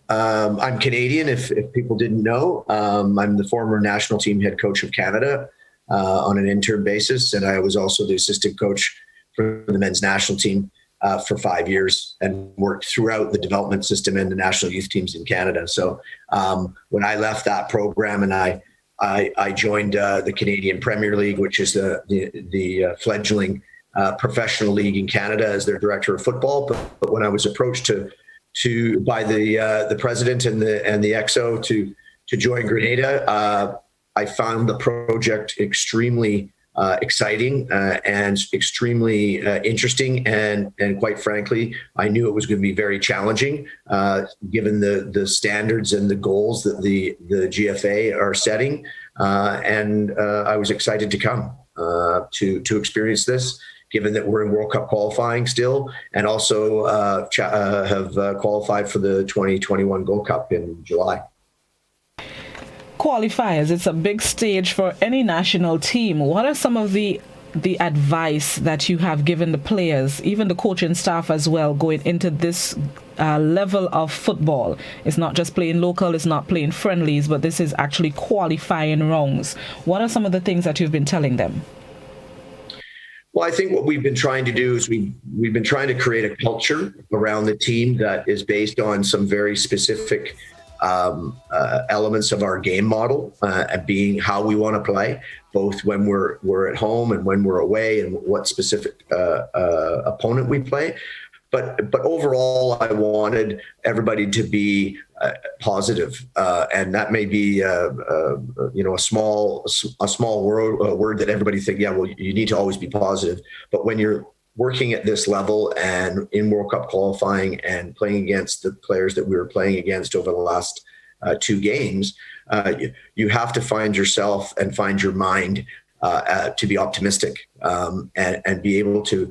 I'm Canadian, if people didn't know. I'm the former national team head coach of Canada on an interim basis, and I was also the assistant coach for the men's national team for 5 years and worked throughout the development system and the national youth teams in Canada. So when I left that program and I joined the Canadian Premier League, which is the fledgling professional league in Canada, as their director of football. But when I was approached by the president and the XO to join Grenada, I found the project extremely exciting and extremely interesting, and quite frankly, I knew it was going to be very challenging, given the standards and the goals that the GFA are setting. And I was excited to come to experience this, given that we're in World Cup qualifying still, and also have qualified for the 2021 Gold Cup in July. Qualifiers, it's a big stage for any national team. What are some of the advice that you have given the players, even the coaching staff as well, going into this level of football? It's not just playing local, it's not playing friendlies, but this is actually qualifying rounds. What are some of the things that you've been telling them? Well, I think what we've been trying to do is we've been trying to create a culture around the team that is based on some very specific elements of our game model, being how we want to play, both when we're at home and when we're away, and what specific opponent we play. But overall, I wanted everybody to be positive, and that may be a small word that everybody think, yeah, well, you need to always be positive. But when you're working at this level and in World Cup qualifying and playing against the players that we were playing against over the last 2 games, you have to find yourself and find your mind to be optimistic and be able to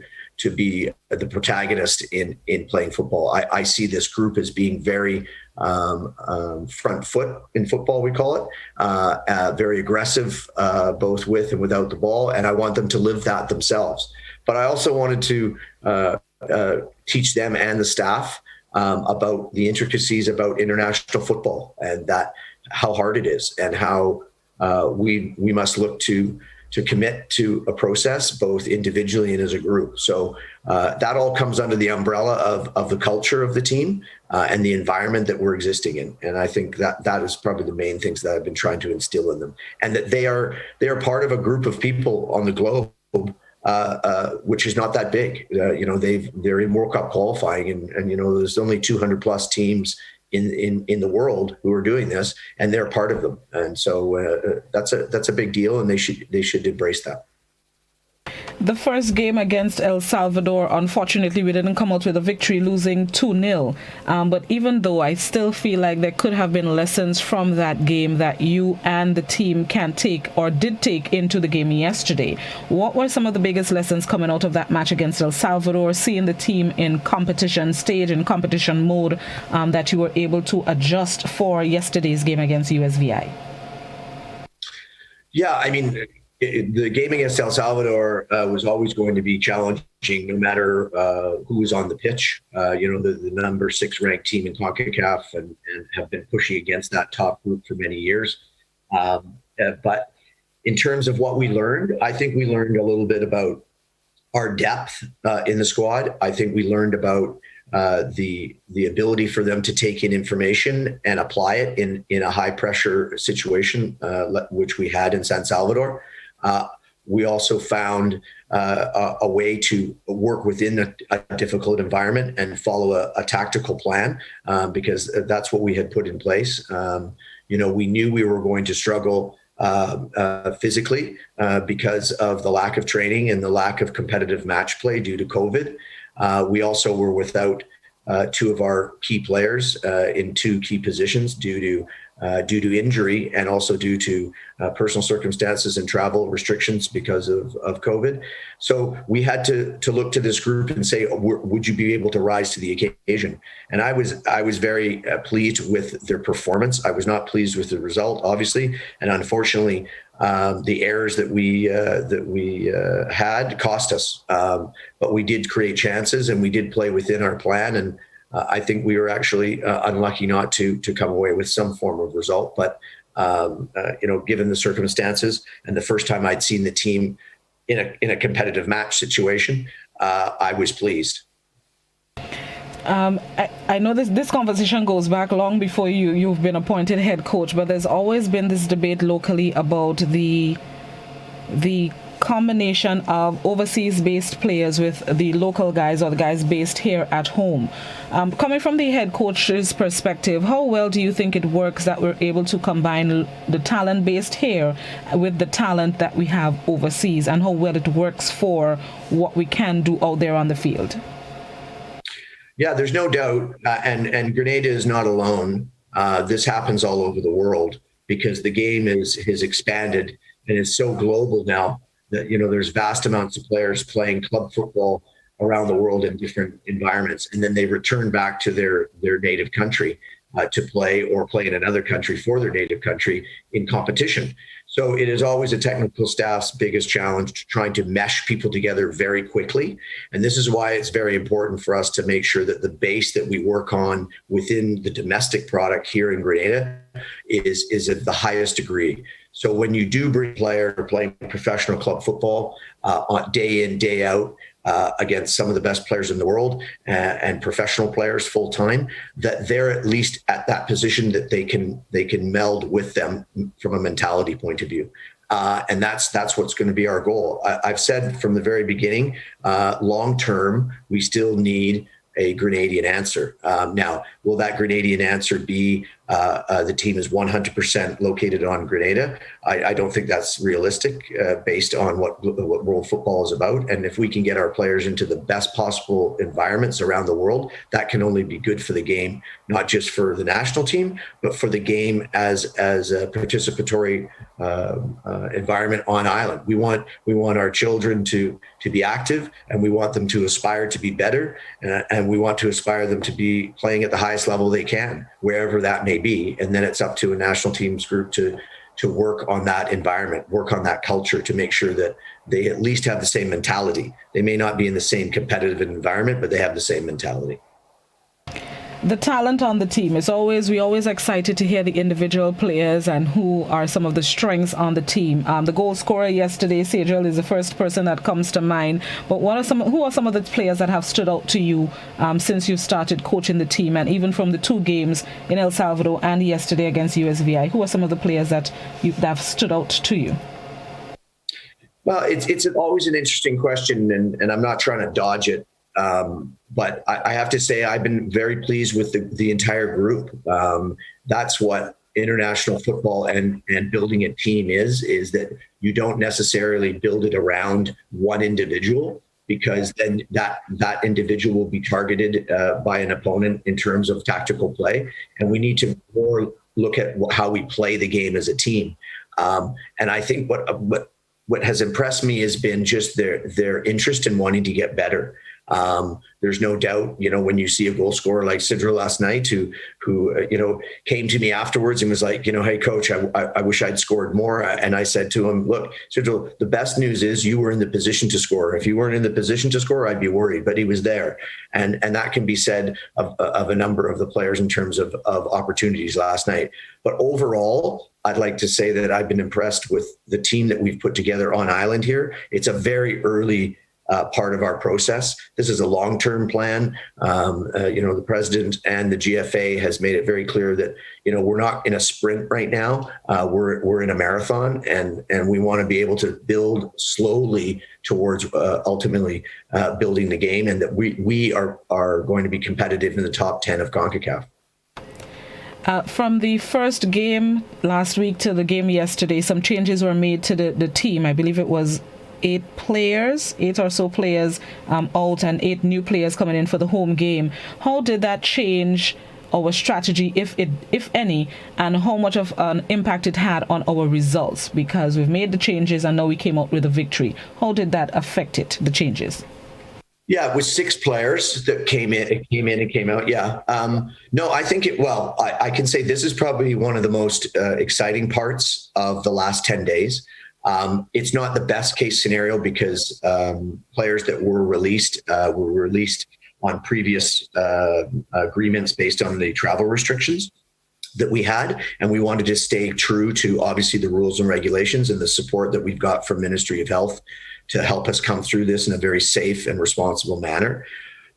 be the protagonist in playing football. I see this group as being very front foot in football, we call it, very aggressive, both with and without the ball. And I want them to live that themselves. But I also wanted to teach them and the staff about the intricacies about international football, and that how hard it is, and how we must look to commit to a process, both individually and as a group. So that all comes under the umbrella of the culture of the team and the environment that we're existing in. And I think that is probably the main things that I've been trying to instill in them, and that they are part of a group of people on the globe, which is not that big. They're in World Cup qualifying, and there's only 200 plus teams in the world who are doing this, and they're part of them. And so that's a big deal, and they should embrace that. The first game against El Salvador, unfortunately, we didn't come out with a victory, losing 2-0. But even though, I still feel like there could have been lessons from that game that you and the team can take, or did take, into the game yesterday. What were some of the biggest lessons coming out of that match against El Salvador, seeing the team in competition stage, in competition mode, that you were able to adjust for yesterday's game against USVI? Yeah, I mean, the game against El Salvador was always going to be challenging, no matter who was on the pitch. The number 6 ranked team in CONCACAF and have been pushing against that top group for many years. But in terms of what we learned, I think we learned a little bit about our depth in the squad. I think we learned about the ability for them to take in information and apply it in a high pressure situation, which we had in San Salvador. We also found a way to work within a difficult environment and follow a tactical plan, because that's what we had put in place. We knew we were going to struggle physically because of the lack of training and the lack of competitive match play due to COVID. We also were without 2 of our key players in 2 key positions due to due to injury and also due to personal circumstances and travel restrictions because of COVID. So we had to look to this group and say, would you be able to rise to the occasion? And I was very pleased with their performance. I was not pleased with the result, obviously, and unfortunately, the errors that we had cost us. But we did create chances, and we did play within our plan. And I think we were actually unlucky not to come away with some form of result. But given the circumstances and the first time I'd seen the team in a competitive match situation, I was pleased. I know this conversation goes back long before you've been appointed head coach, but there's always been this debate locally about the combination of overseas-based players with the local guys or the guys based here at home. Coming from the head coach's perspective, how well do you think it works that we're able to combine the talent based here with the talent that we have overseas, and how well it works for what we can do out there on the field? Yeah, there's no doubt, and Grenada is not alone. This happens all over the world because the game has expanded and is so global now that there's vast amounts of players playing club football around the world in different environments, and then they return back to their native country to play or play in another country for their native country in competition. So it is always a technical staff's biggest challenge, trying to mesh people together very quickly. And this is why it's very important for us to make sure that the base that we work on within the domestic product here in Grenada is at the highest degree. So when you do bring a player playing professional club football on day in, day out, against some of the best players in the world and professional players full time, that they're at least at that position that they can meld with them from a mentality point of view. And that's what's going to be our goal. I've said from the very beginning, long term, we still need a Grenadian answer. Now, will that Grenadian answer be the team is 100% located on Grenada? I don't think that's realistic based on what world football is about. And if we can get our players into the best possible environments around the world, that can only be good for the game, not just for the national team, but for the game as a participatory environment on island. We want our children to be active, and we want them to aspire to be better, and we want to aspire them to be playing at the highest level they can, wherever that may be. And then it's up to a national teams group to work on that environment, work on that culture, to make sure that they at least have the same mentality. They may not be in the same competitive environment, but they have the same mentality. The talent on the team is we always excited to hear the individual players and who are some of the strengths on the team. The goal scorer yesterday, Sejal, is the first person that comes to mind. But who are some of the players that have stood out to you since you started coaching the team, and even from the two games in El Salvador and yesterday against USVI? Who are some of the players that have stood out to you? Well, it's always an interesting question, and I'm not trying to dodge it. But I have to say I've been very pleased with the entire group. That's what international football and building a team is that you don't necessarily build it around one individual, because then that individual will be targeted by an opponent in terms of tactical play. And we need to more look at how we play the game as a team. And I think what has impressed me has been just their interest in wanting to get better. There's no doubt, when you see a goal scorer like Sidra last night, who came to me afterwards and was like, hey coach, I wish I'd scored more. And I said to him, look, Sidra, the best news is you were in the position to score. If you weren't in the position to score, I'd be worried, but he was there. And that can be said of a number of the players in terms of opportunities last night. But overall, I'd like to say that I've been impressed with the team that we've put together on island here. It's a very early part of our process. This is a long-term plan. The president and the GFA has made it very clear that, we're not in a sprint right now. We're in a marathon, and we want to be able to build slowly towards ultimately building the game, and that we are going to be competitive in the top 10 of CONCACAF. From the first game last week to the game yesterday, some changes were made to the team. I believe it was 8 or so players out, and 8 new players coming in for the home game. How did that change our strategy, if any, and how much of an impact it had on our results? Because we've made the changes and now we came out with a victory. How did that affect it, the changes? Yeah, it was 6 players that came in and came out. Yeah. No, I think I can say this is probably one of the most exciting parts of the last 10 days. It's not the best case scenario because players that were released on previous agreements based on the travel restrictions that we had. And we wanted to stay true to obviously the rules and regulations and the support that we've got from Ministry of Health to help us come through this in a very safe and responsible manner.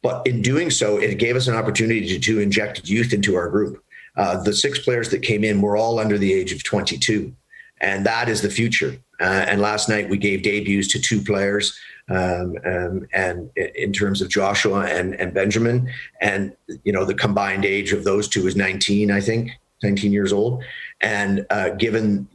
But in doing so, it gave us an opportunity to inject youth into our group. The 6 players that came in were all under the age of 22, and that is the future. And last night we gave debuts to 2 players, and in terms of Joshua and Benjamin, and the combined age of those 2 is 19, I think. 19 years old. And given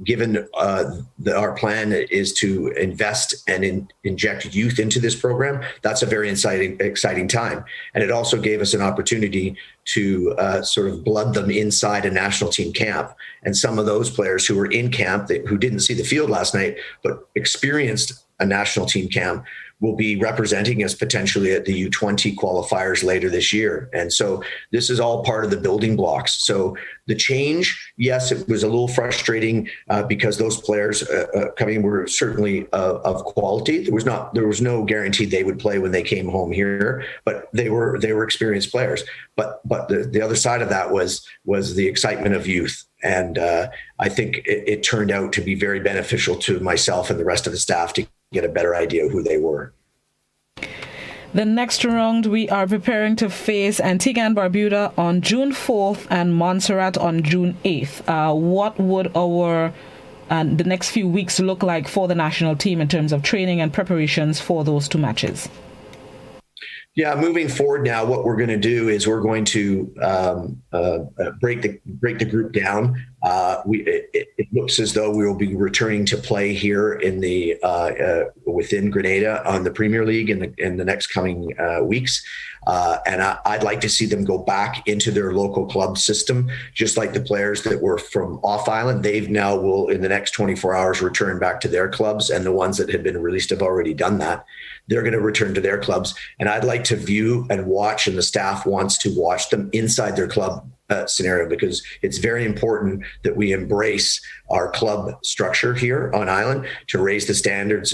our plan is to invest and inject youth into this program, that's a very exciting time. And it also gave us an opportunity to sort of blood them inside a national team camp. And some of those players who were in camp, who didn't see the field last night, but experienced a national team camp, will be representing us potentially at the U20 qualifiers later this year. And so this is all part of the building blocks. So the change, yes, it was a little frustrating because those players coming were certainly of quality. There was no guarantee they would play when they came home here, but they were experienced players. But the other side of that was the excitement of youth. And I think it turned out to be very beneficial to myself and the rest of the staff to get a better idea of who they were. The next round, we are preparing to face Antigua and Barbuda on June 4th and Montserrat on June 8th. What would the next few weeks look like for the national team in terms of training and preparations for those 2 matches? Yeah, moving forward now, what we're going to do is we're going to break the group down. It looks as though we will be returning to play here in the within Grenada on the Premier League in the next coming weeks. And I'd like to see them go back into their local club system, just like the players that were from off island. They've now will in the next 24 hours return back to their clubs, and the ones that have been released have already done that. They're going to return to their clubs, and I'd like to view and watch, and the staff wants to watch them inside their club scenario, because it's very important that we embrace our club structure here on island to raise the standards,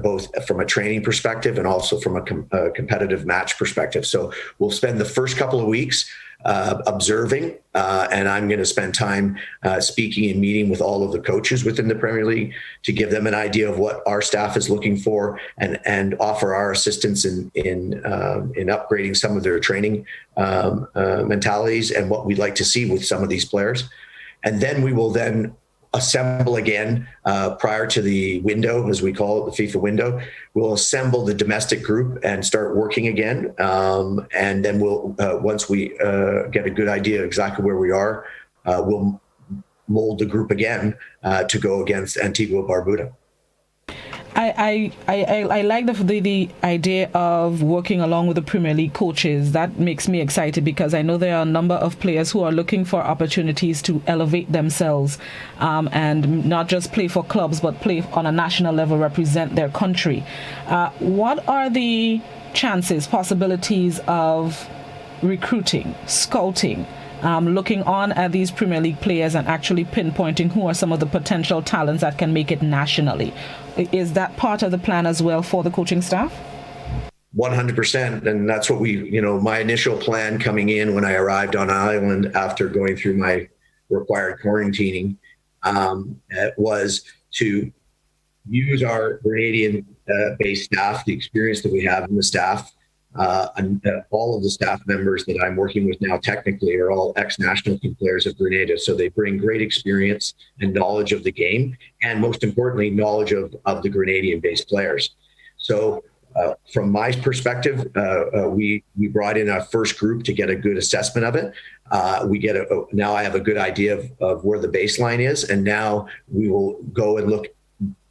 both from a training perspective and also from a competitive match perspective. So we'll spend the first couple of weeks observing, and I'm going to spend time speaking and meeting with all of the coaches within the Premier League to give them an idea of what our staff is looking for, and offer our assistance in upgrading some of their training mentalities and what we'd like to see with some of these players. And then we will then assemble again prior to the window, as we call it, the FIFA window. We'll assemble the domestic group and start working again. And then we'll, once we get a good idea exactly where we are, we'll mold the group again to go against Antigua Barbuda. I like the idea of working along with the Premier League coaches. That makes me excited because I know there are a number of players who are looking for opportunities to elevate themselves and not just play for clubs, but play on a national level, represent their country. What are the chances, possibilities of recruiting, scouting, looking on at these Premier League players and actually pinpointing who are some of the potential talents that can make it nationally? Is that part of the plan as well for the coaching staff? 100%. And that's what my initial plan coming in when I arrived on island after going through my required quarantining was to use our Grenadian-based staff, the experience that we have in the staff. And all of the staff members that I'm working with now technically are all ex-national team players of Grenada. So they bring great experience and knowledge of the game, and most importantly, knowledge of the Grenadian-based players. So from my perspective, we brought in our first group to get a good assessment of it. Now I have a good idea of where the baseline is, and now we will go and look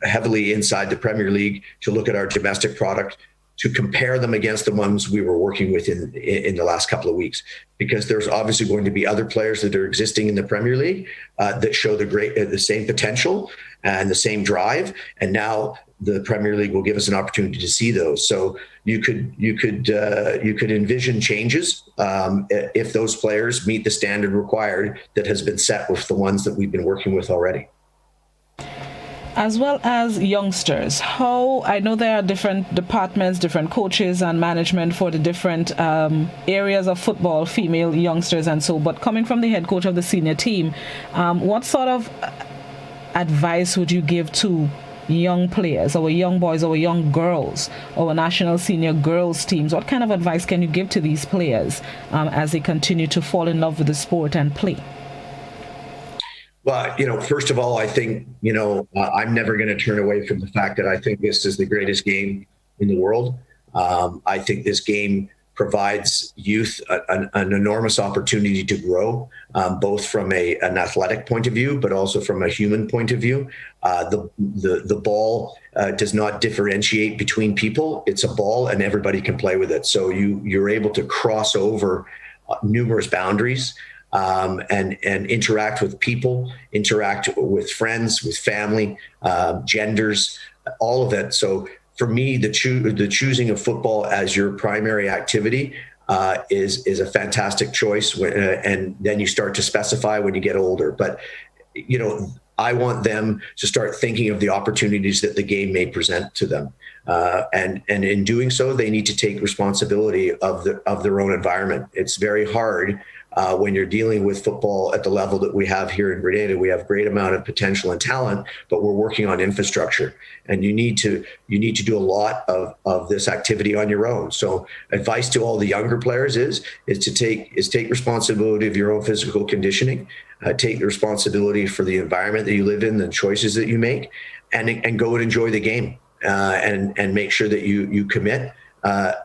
heavily inside the Premier League to look at our domestic product, to compare them against the ones we were working with in the last couple of weeks, because there's obviously going to be other players that are existing in the Premier League that show the same potential and the same drive, and now the Premier League will give us an opportunity to see those. So you could envision changes if those players meet the standard required that has been set with the ones that we've been working with already. As well as youngsters, how I know there are different departments, different coaches and management for the different areas of football, female youngsters and so, but coming from the head coach of the senior team, what sort of advice would you give to young players, our young boys, our young girls, our national senior girls teams? What kind of advice can you give to these players as they continue to fall in love with the sport and play? Well, first of all, I think, I'm never going to turn away from the fact that I think this is the greatest game in the world. I think this game provides youth an enormous opportunity to grow, both from an athletic point of view, but also from a human point of view. The ball does not differentiate between people. It's a ball and everybody can play with it. So you're able to cross over numerous boundaries. And interact with people, interact with friends, with family, genders, all of it. So for me, the choosing of football as your primary activity is a fantastic choice. And then you start to specify when you get older. But, I want them to start thinking of the opportunities that the game may present to them. And in doing so, they need to take responsibility of their own environment. It's very hard when you're dealing with football at the level that we have here in Grenada. We have a great amount of potential and talent, but we're working on infrastructure, and you need to do a lot of this activity on your own. So advice to all the younger players is to take responsibility of your own physical conditioning, take the responsibility for the environment that you live in, the choices that you make, and go and enjoy the game, and make sure that you commit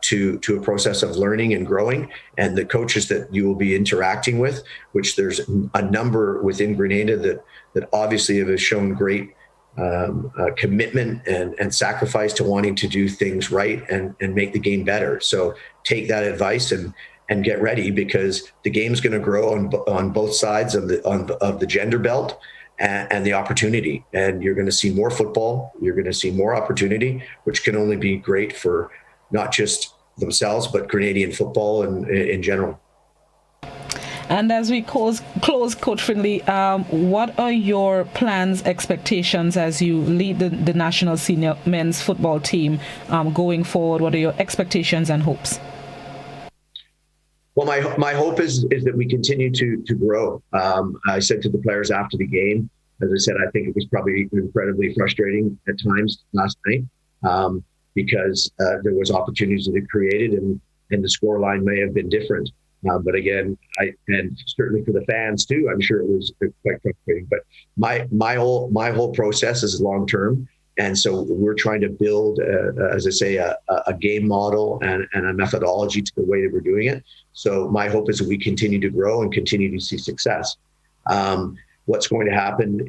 to a process of learning and growing. And the coaches that you will be interacting with, which there's a number within Grenada that obviously have shown great commitment and sacrifice to wanting to do things right and make the game better. So take that advice and get ready, because the game's going to grow on both sides of the gender belt and the opportunity. And you're going to see more football, you're going to see more opportunity, which can only be great for not just themselves, but Canadian football in general. And as we close, Coach Findlay, what are your plans, expectations as you lead the national senior men's football team going forward? What are your expectations and hopes? Well, my hope is that we continue to grow. I said to the players after the game, as I said, I think it was probably incredibly frustrating at times last night. Because there was opportunities that it created, and the scoreline may have been different. But again, and certainly for the fans too, I'm sure it was quite frustrating. But my whole process is long term, and so we're trying to build, as I say, a game model and a methodology to the way that we're doing it. So my hope is that we continue to grow and continue to see success. What's going to happen,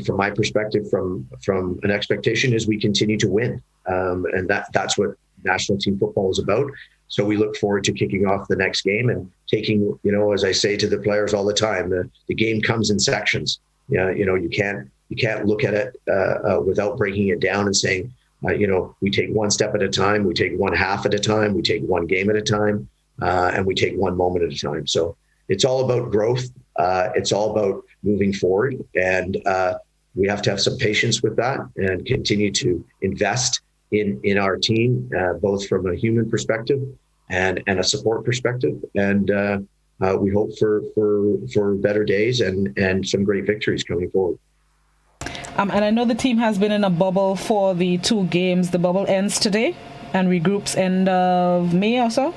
from my perspective, from an expectation, is we continue to win. And that's what national team football is about. So we look forward to kicking off the next game and taking, as I say to the players all the time, the game comes in sections. You can't look at it without breaking it down and saying, we take one step at a time, we take one half at a time, we take one game at a time, and we take one moment at a time. So it's all about growth. It's all about moving forward, and we have to have some patience with that and continue to invest in our team, both from a human perspective and a support perspective. And we hope for better days and some great victories coming forward. And I know the team has been in a bubble for the 2 games. The bubble ends today and regroups end of May or so?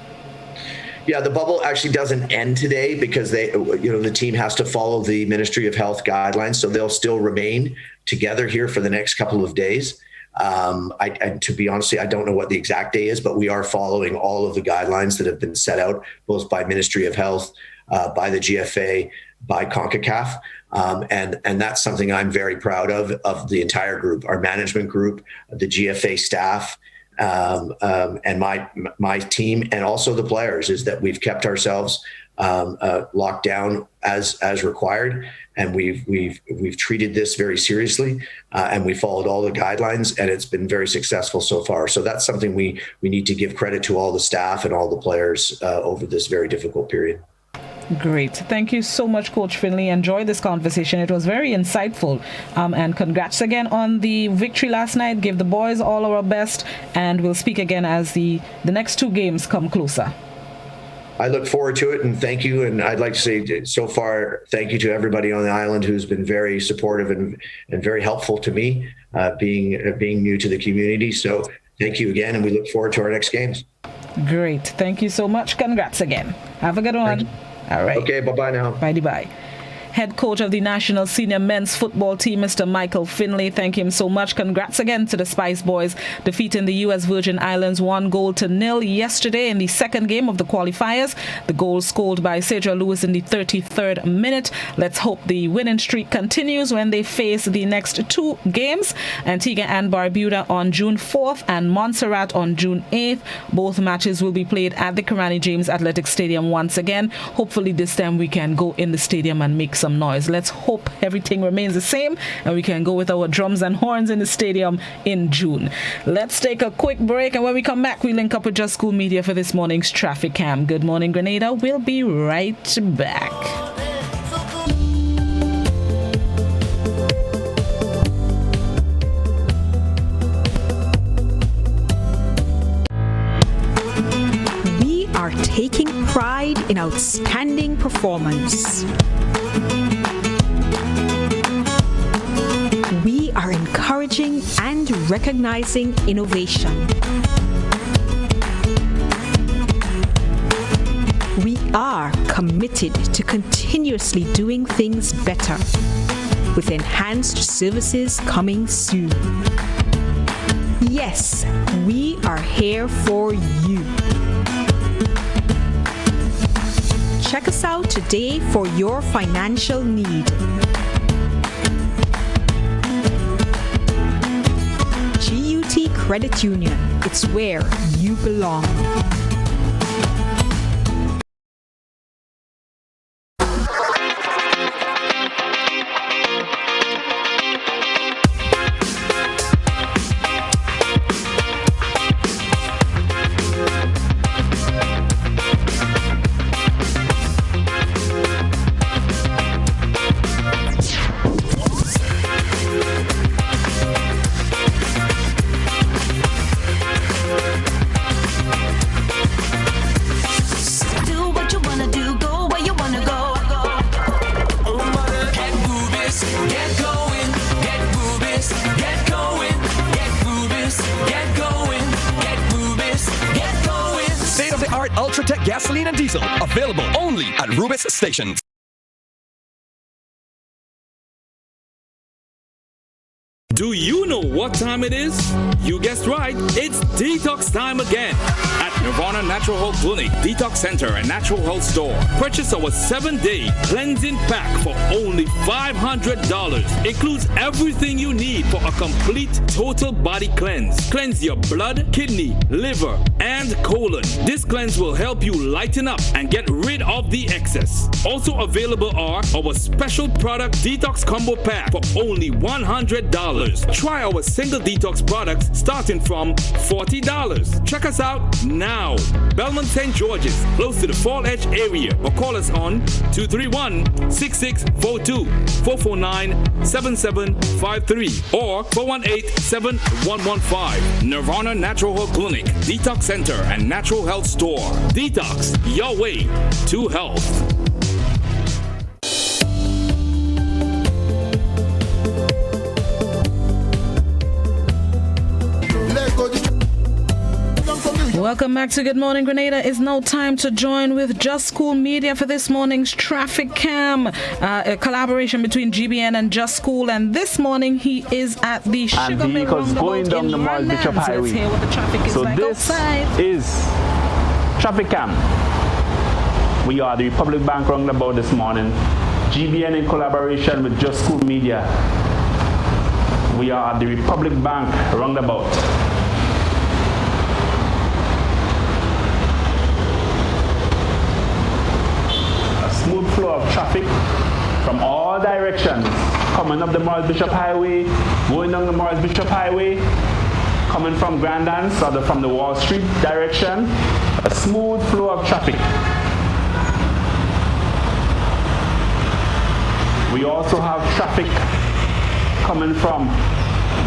Yeah, the bubble actually doesn't end today because the team has to follow the Ministry of Health guidelines, so they'll still remain together here for the next couple of days. To be honest, I don't know what the exact day is, but we are following all of the guidelines that have been set out, both by Ministry of Health, by the GFA, by CONCACAF. And that's something I'm very proud of the entire group, our management group, the GFA staff, and my team, and also the players, is that we've kept ourselves locked down as required, and we've treated this very seriously, and we followed all the guidelines, and it's been very successful so far. So that's something we need to give credit to all the staff and all the players over this very difficult period. Great. Thank you so much, Coach Findlay. Enjoyed this conversation. It was very insightful. And congrats again on the victory last night. Give the boys all our best, and we'll speak again as the next two games come closer. I look forward to it, and thank you. And I'd like to say so far, thank you to everybody on the island who's been very supportive and very helpful to me, being new to the community. So thank you again, and we look forward to our next games. Great. Thank you so much. Congrats again. Have a good one. All right. Okay, bye-bye now. Bye-bye. Head coach of the national senior men's football team, Mr. Michael Findlay. Thank him so much. Congrats again to the Spice Boys, defeating the U.S. Virgin Islands 1-0 yesterday in the second game of the qualifiers. The goal scored by Cedra Lewis in the 33rd minute. Let's hope the winning streak continues when they face the next two games, Antigua and Barbuda on June 4th and Montserrat on June 8th. Both matches will be played at the Karani James Athletic Stadium once again. Hopefully this time we can go in the stadium and make some noise. Let's hope everything remains the same and we can go with our drums and horns in the stadium in June. Let's take a quick break, and when we come back, we link up with Just School Media for this morning's Traffic Cam. Good morning, Grenada. We'll be right back. We are taking pride in outstanding performance. We are encouraging and recognizing innovation. We are committed to continuously doing things better, with enhanced services coming soon. Yes, we are here for you. Check us out today for your financial need. GUT Credit Union, it's where you belong. Ultratech gasoline and diesel, available only at Rubis stations. Do you know what time it is? You guessed right, it's detox time again at Nirvana Natural Health Clinic, Detox Center and Natural Health Store. Purchase our 7-day cleansing pack for only $500. Includes everything you need for a complete total body cleanse. Cleanse your blood, kidney, liver, and colon. This cleanse will help you lighten up and get rid of the excess. Also available are our special product detox combo pack for only $100. Try our single detox products starting from $40. Check us out now. Belmont St. George's, close to the Fall Edge area, or call us on 231-6642, 449-7753, or 418-7115. Nirvana Natural Health Clinic, Detox Center, and Natural Health Store. Detox, your way to health. Welcome back to Good Morning Grenada. It's now time to join with Just School Media for this morning's Traffic Cam, a collaboration between GBN and Just School. And this morning he is at the Sugar Mill going down the Mall Bishop Highway. Hear what the traffic is like this outside. Is Traffic Cam. We are the Republic Bank roundabout this morning. GBN in collaboration with Just School Media. We are at the Republic Bank roundabout. flow of traffic from all directions, coming up the Morris Bishop Highway, going down the Morris Bishop Highway, coming from Grandance or from the Wall Street direction, a smooth flow of traffic. We also have traffic coming from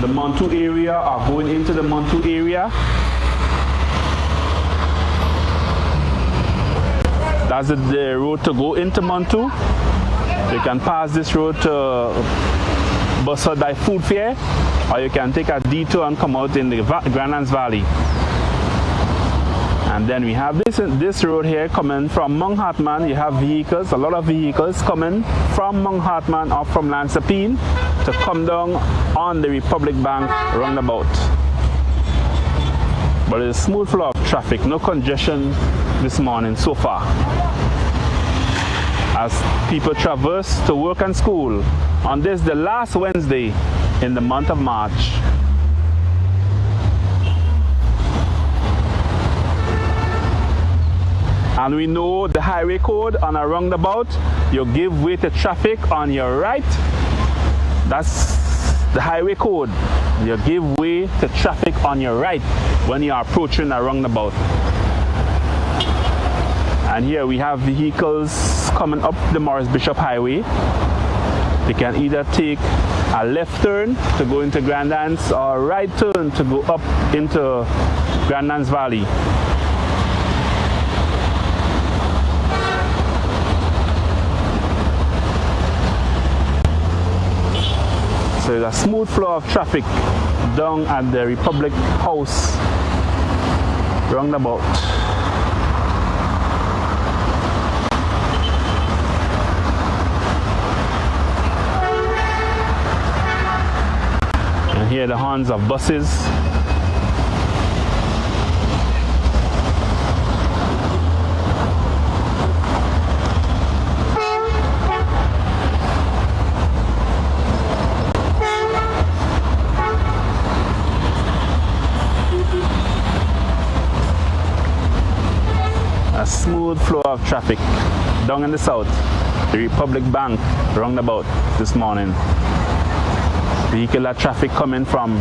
the Montu area or going into the Montu area. That's the road to go into Montu. You can pass this road to Bussard by Food Fair, or you can take a detour and come out in the Grandance Valley. And then we have this road here coming from Mount Hartman. You have vehicles, a lot of vehicles coming from Mount Hartman or from Lansapine to come down on the Republic Bank roundabout. But it's a smooth flow of traffic, no congestion this morning so far, as people traverse to work and school on this, the last Wednesday in the month of March. And we know the highway code on a roundabout, you give way to traffic on your right. That's the highway code. You give way to traffic on your right when you are approaching a roundabout. And here we have vehicles coming up the Morris Bishop Highway. They can either take a left turn to go into Grandance or a right turn to go up into Grandance Valley. So there's a smooth flow of traffic down at the Republic House roundabout. And here are the horns of buses. A smooth flow of traffic down in the south, the Republic Bank roundabout this morning. Vehicular traffic coming from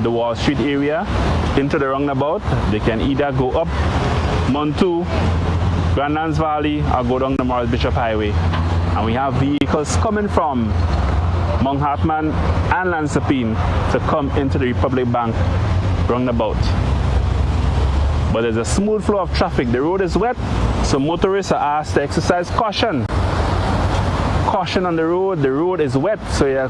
the Wall Street area into the roundabout. They can either go up Montu, Grandance Valley, or go down the Morris Bishop Highway. And we have vehicles coming from Mount Hartman and Lansapine to come into the Republic Bank roundabout. But there's a smooth flow of traffic. The road is wet, so motorists are asked to exercise caution. Caution on the road is wet, so you're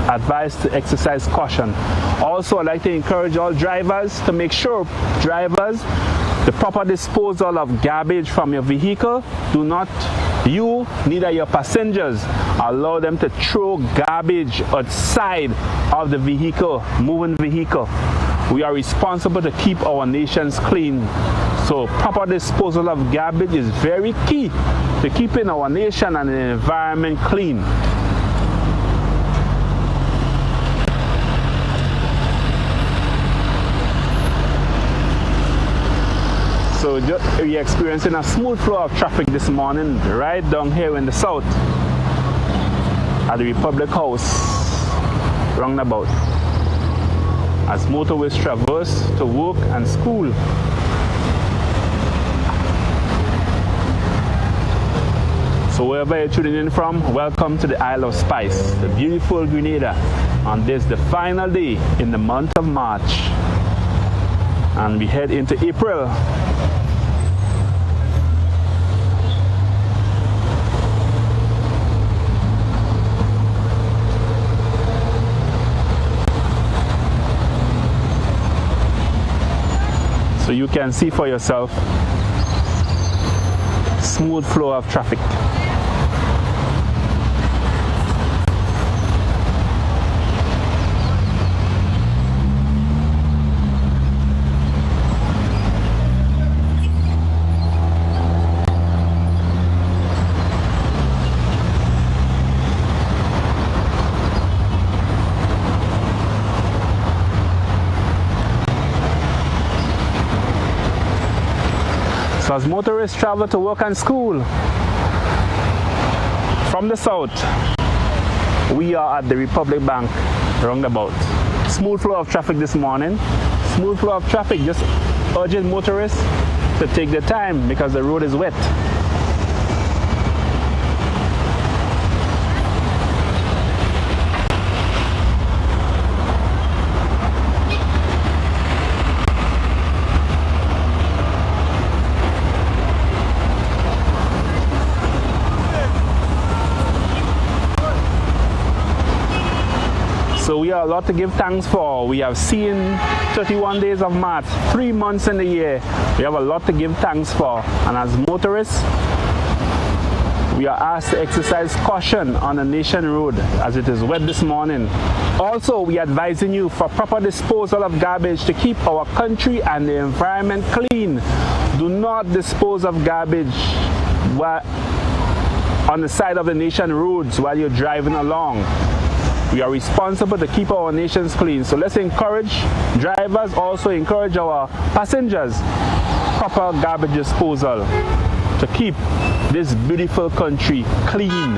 advised to exercise caution. Also, I'd like to encourage all drivers to make sure the proper disposal of garbage from your vehicle. Do not, neither your passengers, allow them to throw garbage outside of the vehicle, moving vehicle. We are responsible to keep our nations clean. So proper disposal of garbage is very key to keeping our nation and the environment clean. So we're experiencing a smooth flow of traffic this morning right down here in the south at the Republic House roundabout, as motorists traverse to work and school. So wherever you're tuning in from, welcome to the Isle of Spice, the beautiful Grenada, on this, the final day in the month of March. And we head into April. So you can see for yourself, smooth flow of traffic. So as motorists travel to work and school, from the south, we are at the Republic Bank roundabout. Smooth flow of traffic this morning. Smooth flow of traffic, just urging motorists to take their time because the road is wet. So we have a lot to give thanks for. We have seen 31 days of March, 3 months in the year. We have a lot to give thanks for. And as motorists, we are asked to exercise caution on the Nation Road as it is wet this morning. Also, we are advising you for proper disposal of garbage to keep our country and the environment clean. Do not dispose of garbage on the side of the Nation roads while you're driving along. We are responsible to keep our nations clean. So let's encourage drivers, also encourage our passengers, proper garbage disposal to keep this beautiful country clean.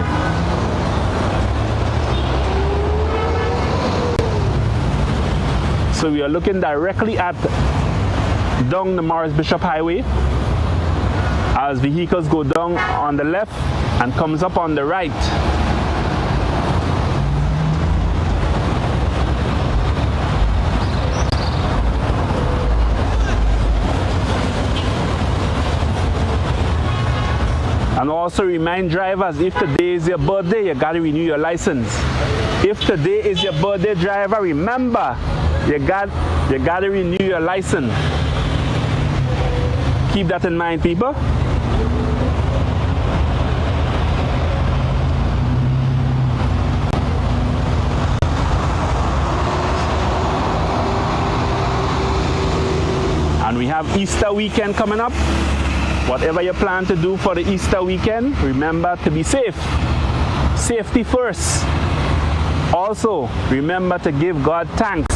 So we are looking directly at down the Morris Bishop Highway as vehicles go down on the left and comes up on the right. And also remind drivers, if today is your birthday, you gotta renew your license. If today is your birthday, driver, remember, you gotta renew your license. Keep that in mind, people. And we have Easter weekend coming up. Whatever you plan to do for the Easter weekend, remember to be safe. Safety first. Also, remember to give God thanks.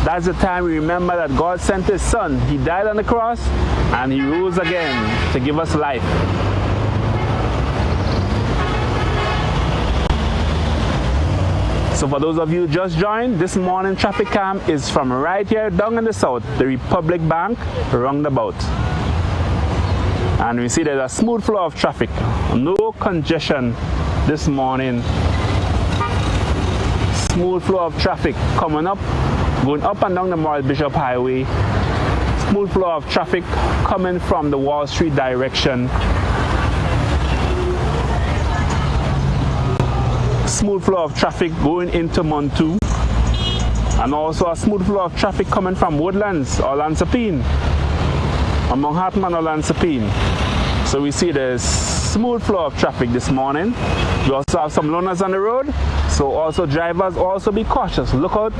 That's the time we remember that God sent His Son. He died on the cross and He rose again to give us life. So for those of you who just joined, this morning traffic calm is from right here down in the south, the Republic Bank roundabout. And we see there's a smooth flow of traffic, no congestion this morning. Smooth flow of traffic coming up, going up and down the Morris Bishop Highway. Smooth flow of traffic coming from the Wall Street direction. Smooth flow of traffic going into Montu. And also a smooth flow of traffic coming from Woodlands or Lansapine. Among Hartman or Lansapine. So we see the smooth flow of traffic this morning. We also have some loners on the road. So also drivers also be cautious. Look out,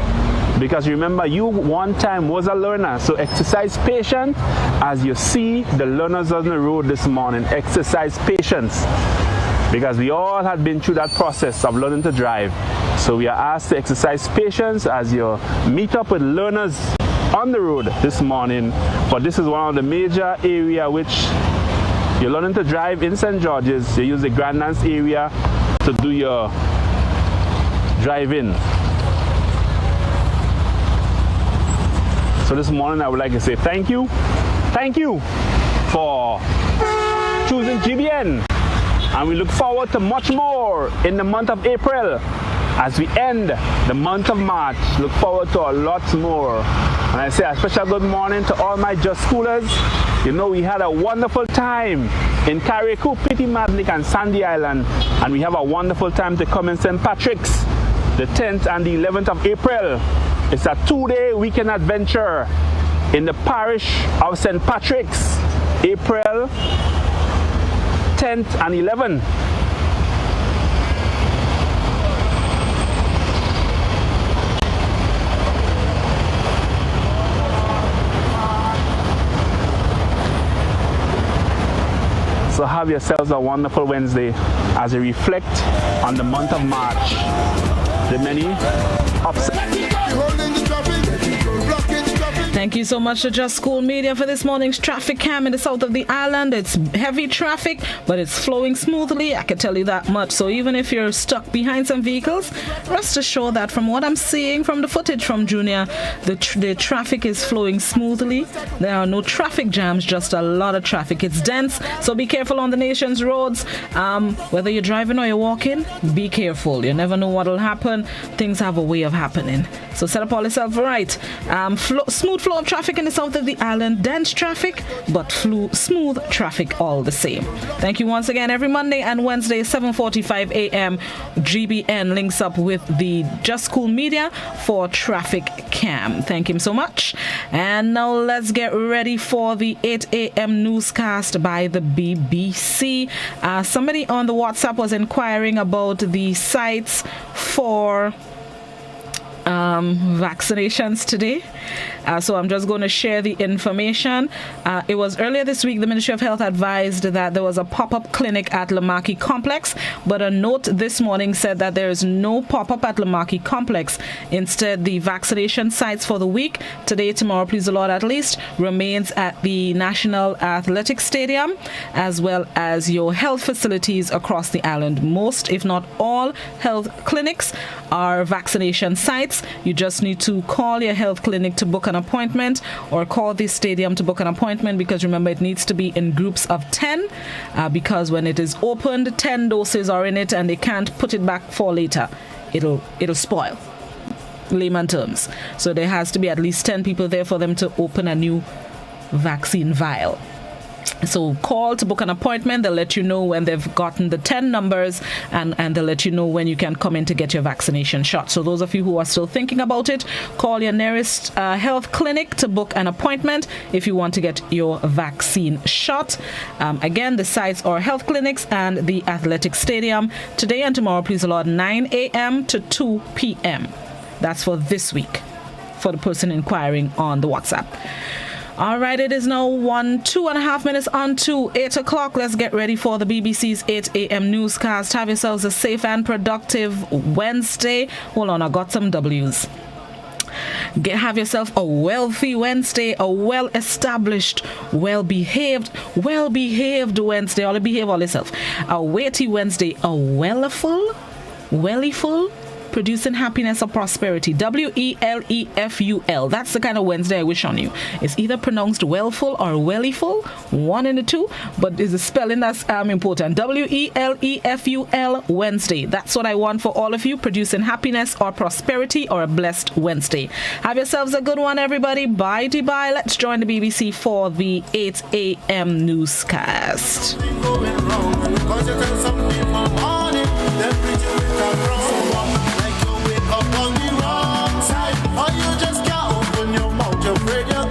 because remember you one time was a learner. So exercise patience as you see the learners on the road this morning. Exercise patience. Because we all had been through that process of learning to drive. So we are asked to exercise patience as you meet up with learners on the road this morning. But this is one of the major area which you're learning to drive in St. George's. You use the Grand Dance area to do your drive-in. So this morning I would like to say thank you for choosing GBN. And we look forward to much more in the month of April. As we end the month of March, look forward to a lot more. And I say a special good morning to all my Just Schoolers. You know, we had a wonderful time in Carriacou, Petite Martinique and Sandy Island. And we have a wonderful time to come in St. Patrick's, the 10th and the 11th of April. It's a 2-day weekend adventure in the parish of St. Patrick's, April 10th and 11th. So have yourselves a wonderful Wednesday as you reflect on the month of March, the many ups. Thank you. Thank you so much to Just School Media for this morning's traffic cam in the south of the island. It's heavy traffic, but it's flowing smoothly. I can tell you that much. So even if you're stuck behind some vehicles, rest assured that from what I'm seeing from the footage from Junior, the traffic is flowing smoothly. There are no traffic jams, just a lot of traffic. It's dense, so be careful on the nation's roads. Whether you're driving or you're walking, be careful. You never know what will happen. Things have a way of happening. So set up all yourself right. Smooth flow of traffic in the south of the island. Dense traffic, but smooth traffic all the same. Thank you once again. Every Monday and Wednesday, 7:45 a.m., GBN links up with the Just School Media for Traffic Cam. Thank him so much. And now let's get ready for the 8 a.m. newscast by the BBC. Somebody on the WhatsApp was inquiring about the sites for vaccinations today. So I'm just going to share the information. It was earlier this week the Ministry of Health advised that there was a pop-up clinic at Lamaki Complex, but a note this morning said that there is no pop-up at Lamaki Complex. Instead, the vaccination sites for the week, today, tomorrow, please the Lord at least, remains at the National Athletic Stadium, as well as your health facilities across the island. Most, if not all, health clinics are vaccination sites. You just need to call your health clinic to book an appointment or call the stadium to book an appointment, because remember, it needs to be in groups of 10 because when it is opened, 10 doses are in it and they can't put it back for later. It'll spoil, layman terms. So there has to be at least 10 people there for them to open a new vaccine vial. So call to book an appointment. They'll let you know when they've gotten the 10 numbers and they'll let you know when you can come in to get your vaccination shot. So those of you who are still thinking about it, call your nearest health clinic to book an appointment if you want to get your vaccine shot. Again, the sites are health clinics and the athletic stadium. Today and tomorrow, please the Lord, 9 a.m. to 2 p.m. That's for this week, for the person inquiring on the WhatsApp. All right, it is now 2.5 minutes on to 8 o'clock. Let's get ready for the BBC's 8 a.m. newscast. Have yourselves a safe and productive Wednesday. Hold on, I got some W's. Have yourself a wealthy Wednesday, a well-established, well-behaved Wednesday. All behave all yourself. A weighty Wednesday, a wellyful, producing happiness or prosperity. WELEFUL. That's the kind of Wednesday I wish on you. It's either pronounced wellful or wellyful, one in the two, but it's the spelling that's important. WELEFUL Wednesday. That's what I want for all of you, producing happiness or prosperity or a blessed Wednesday. Have yourselves a good one, everybody. Bye. Let's join the BBC for the 8 a.m. newscast. Or you just can't open your mouth, you're afraid you'll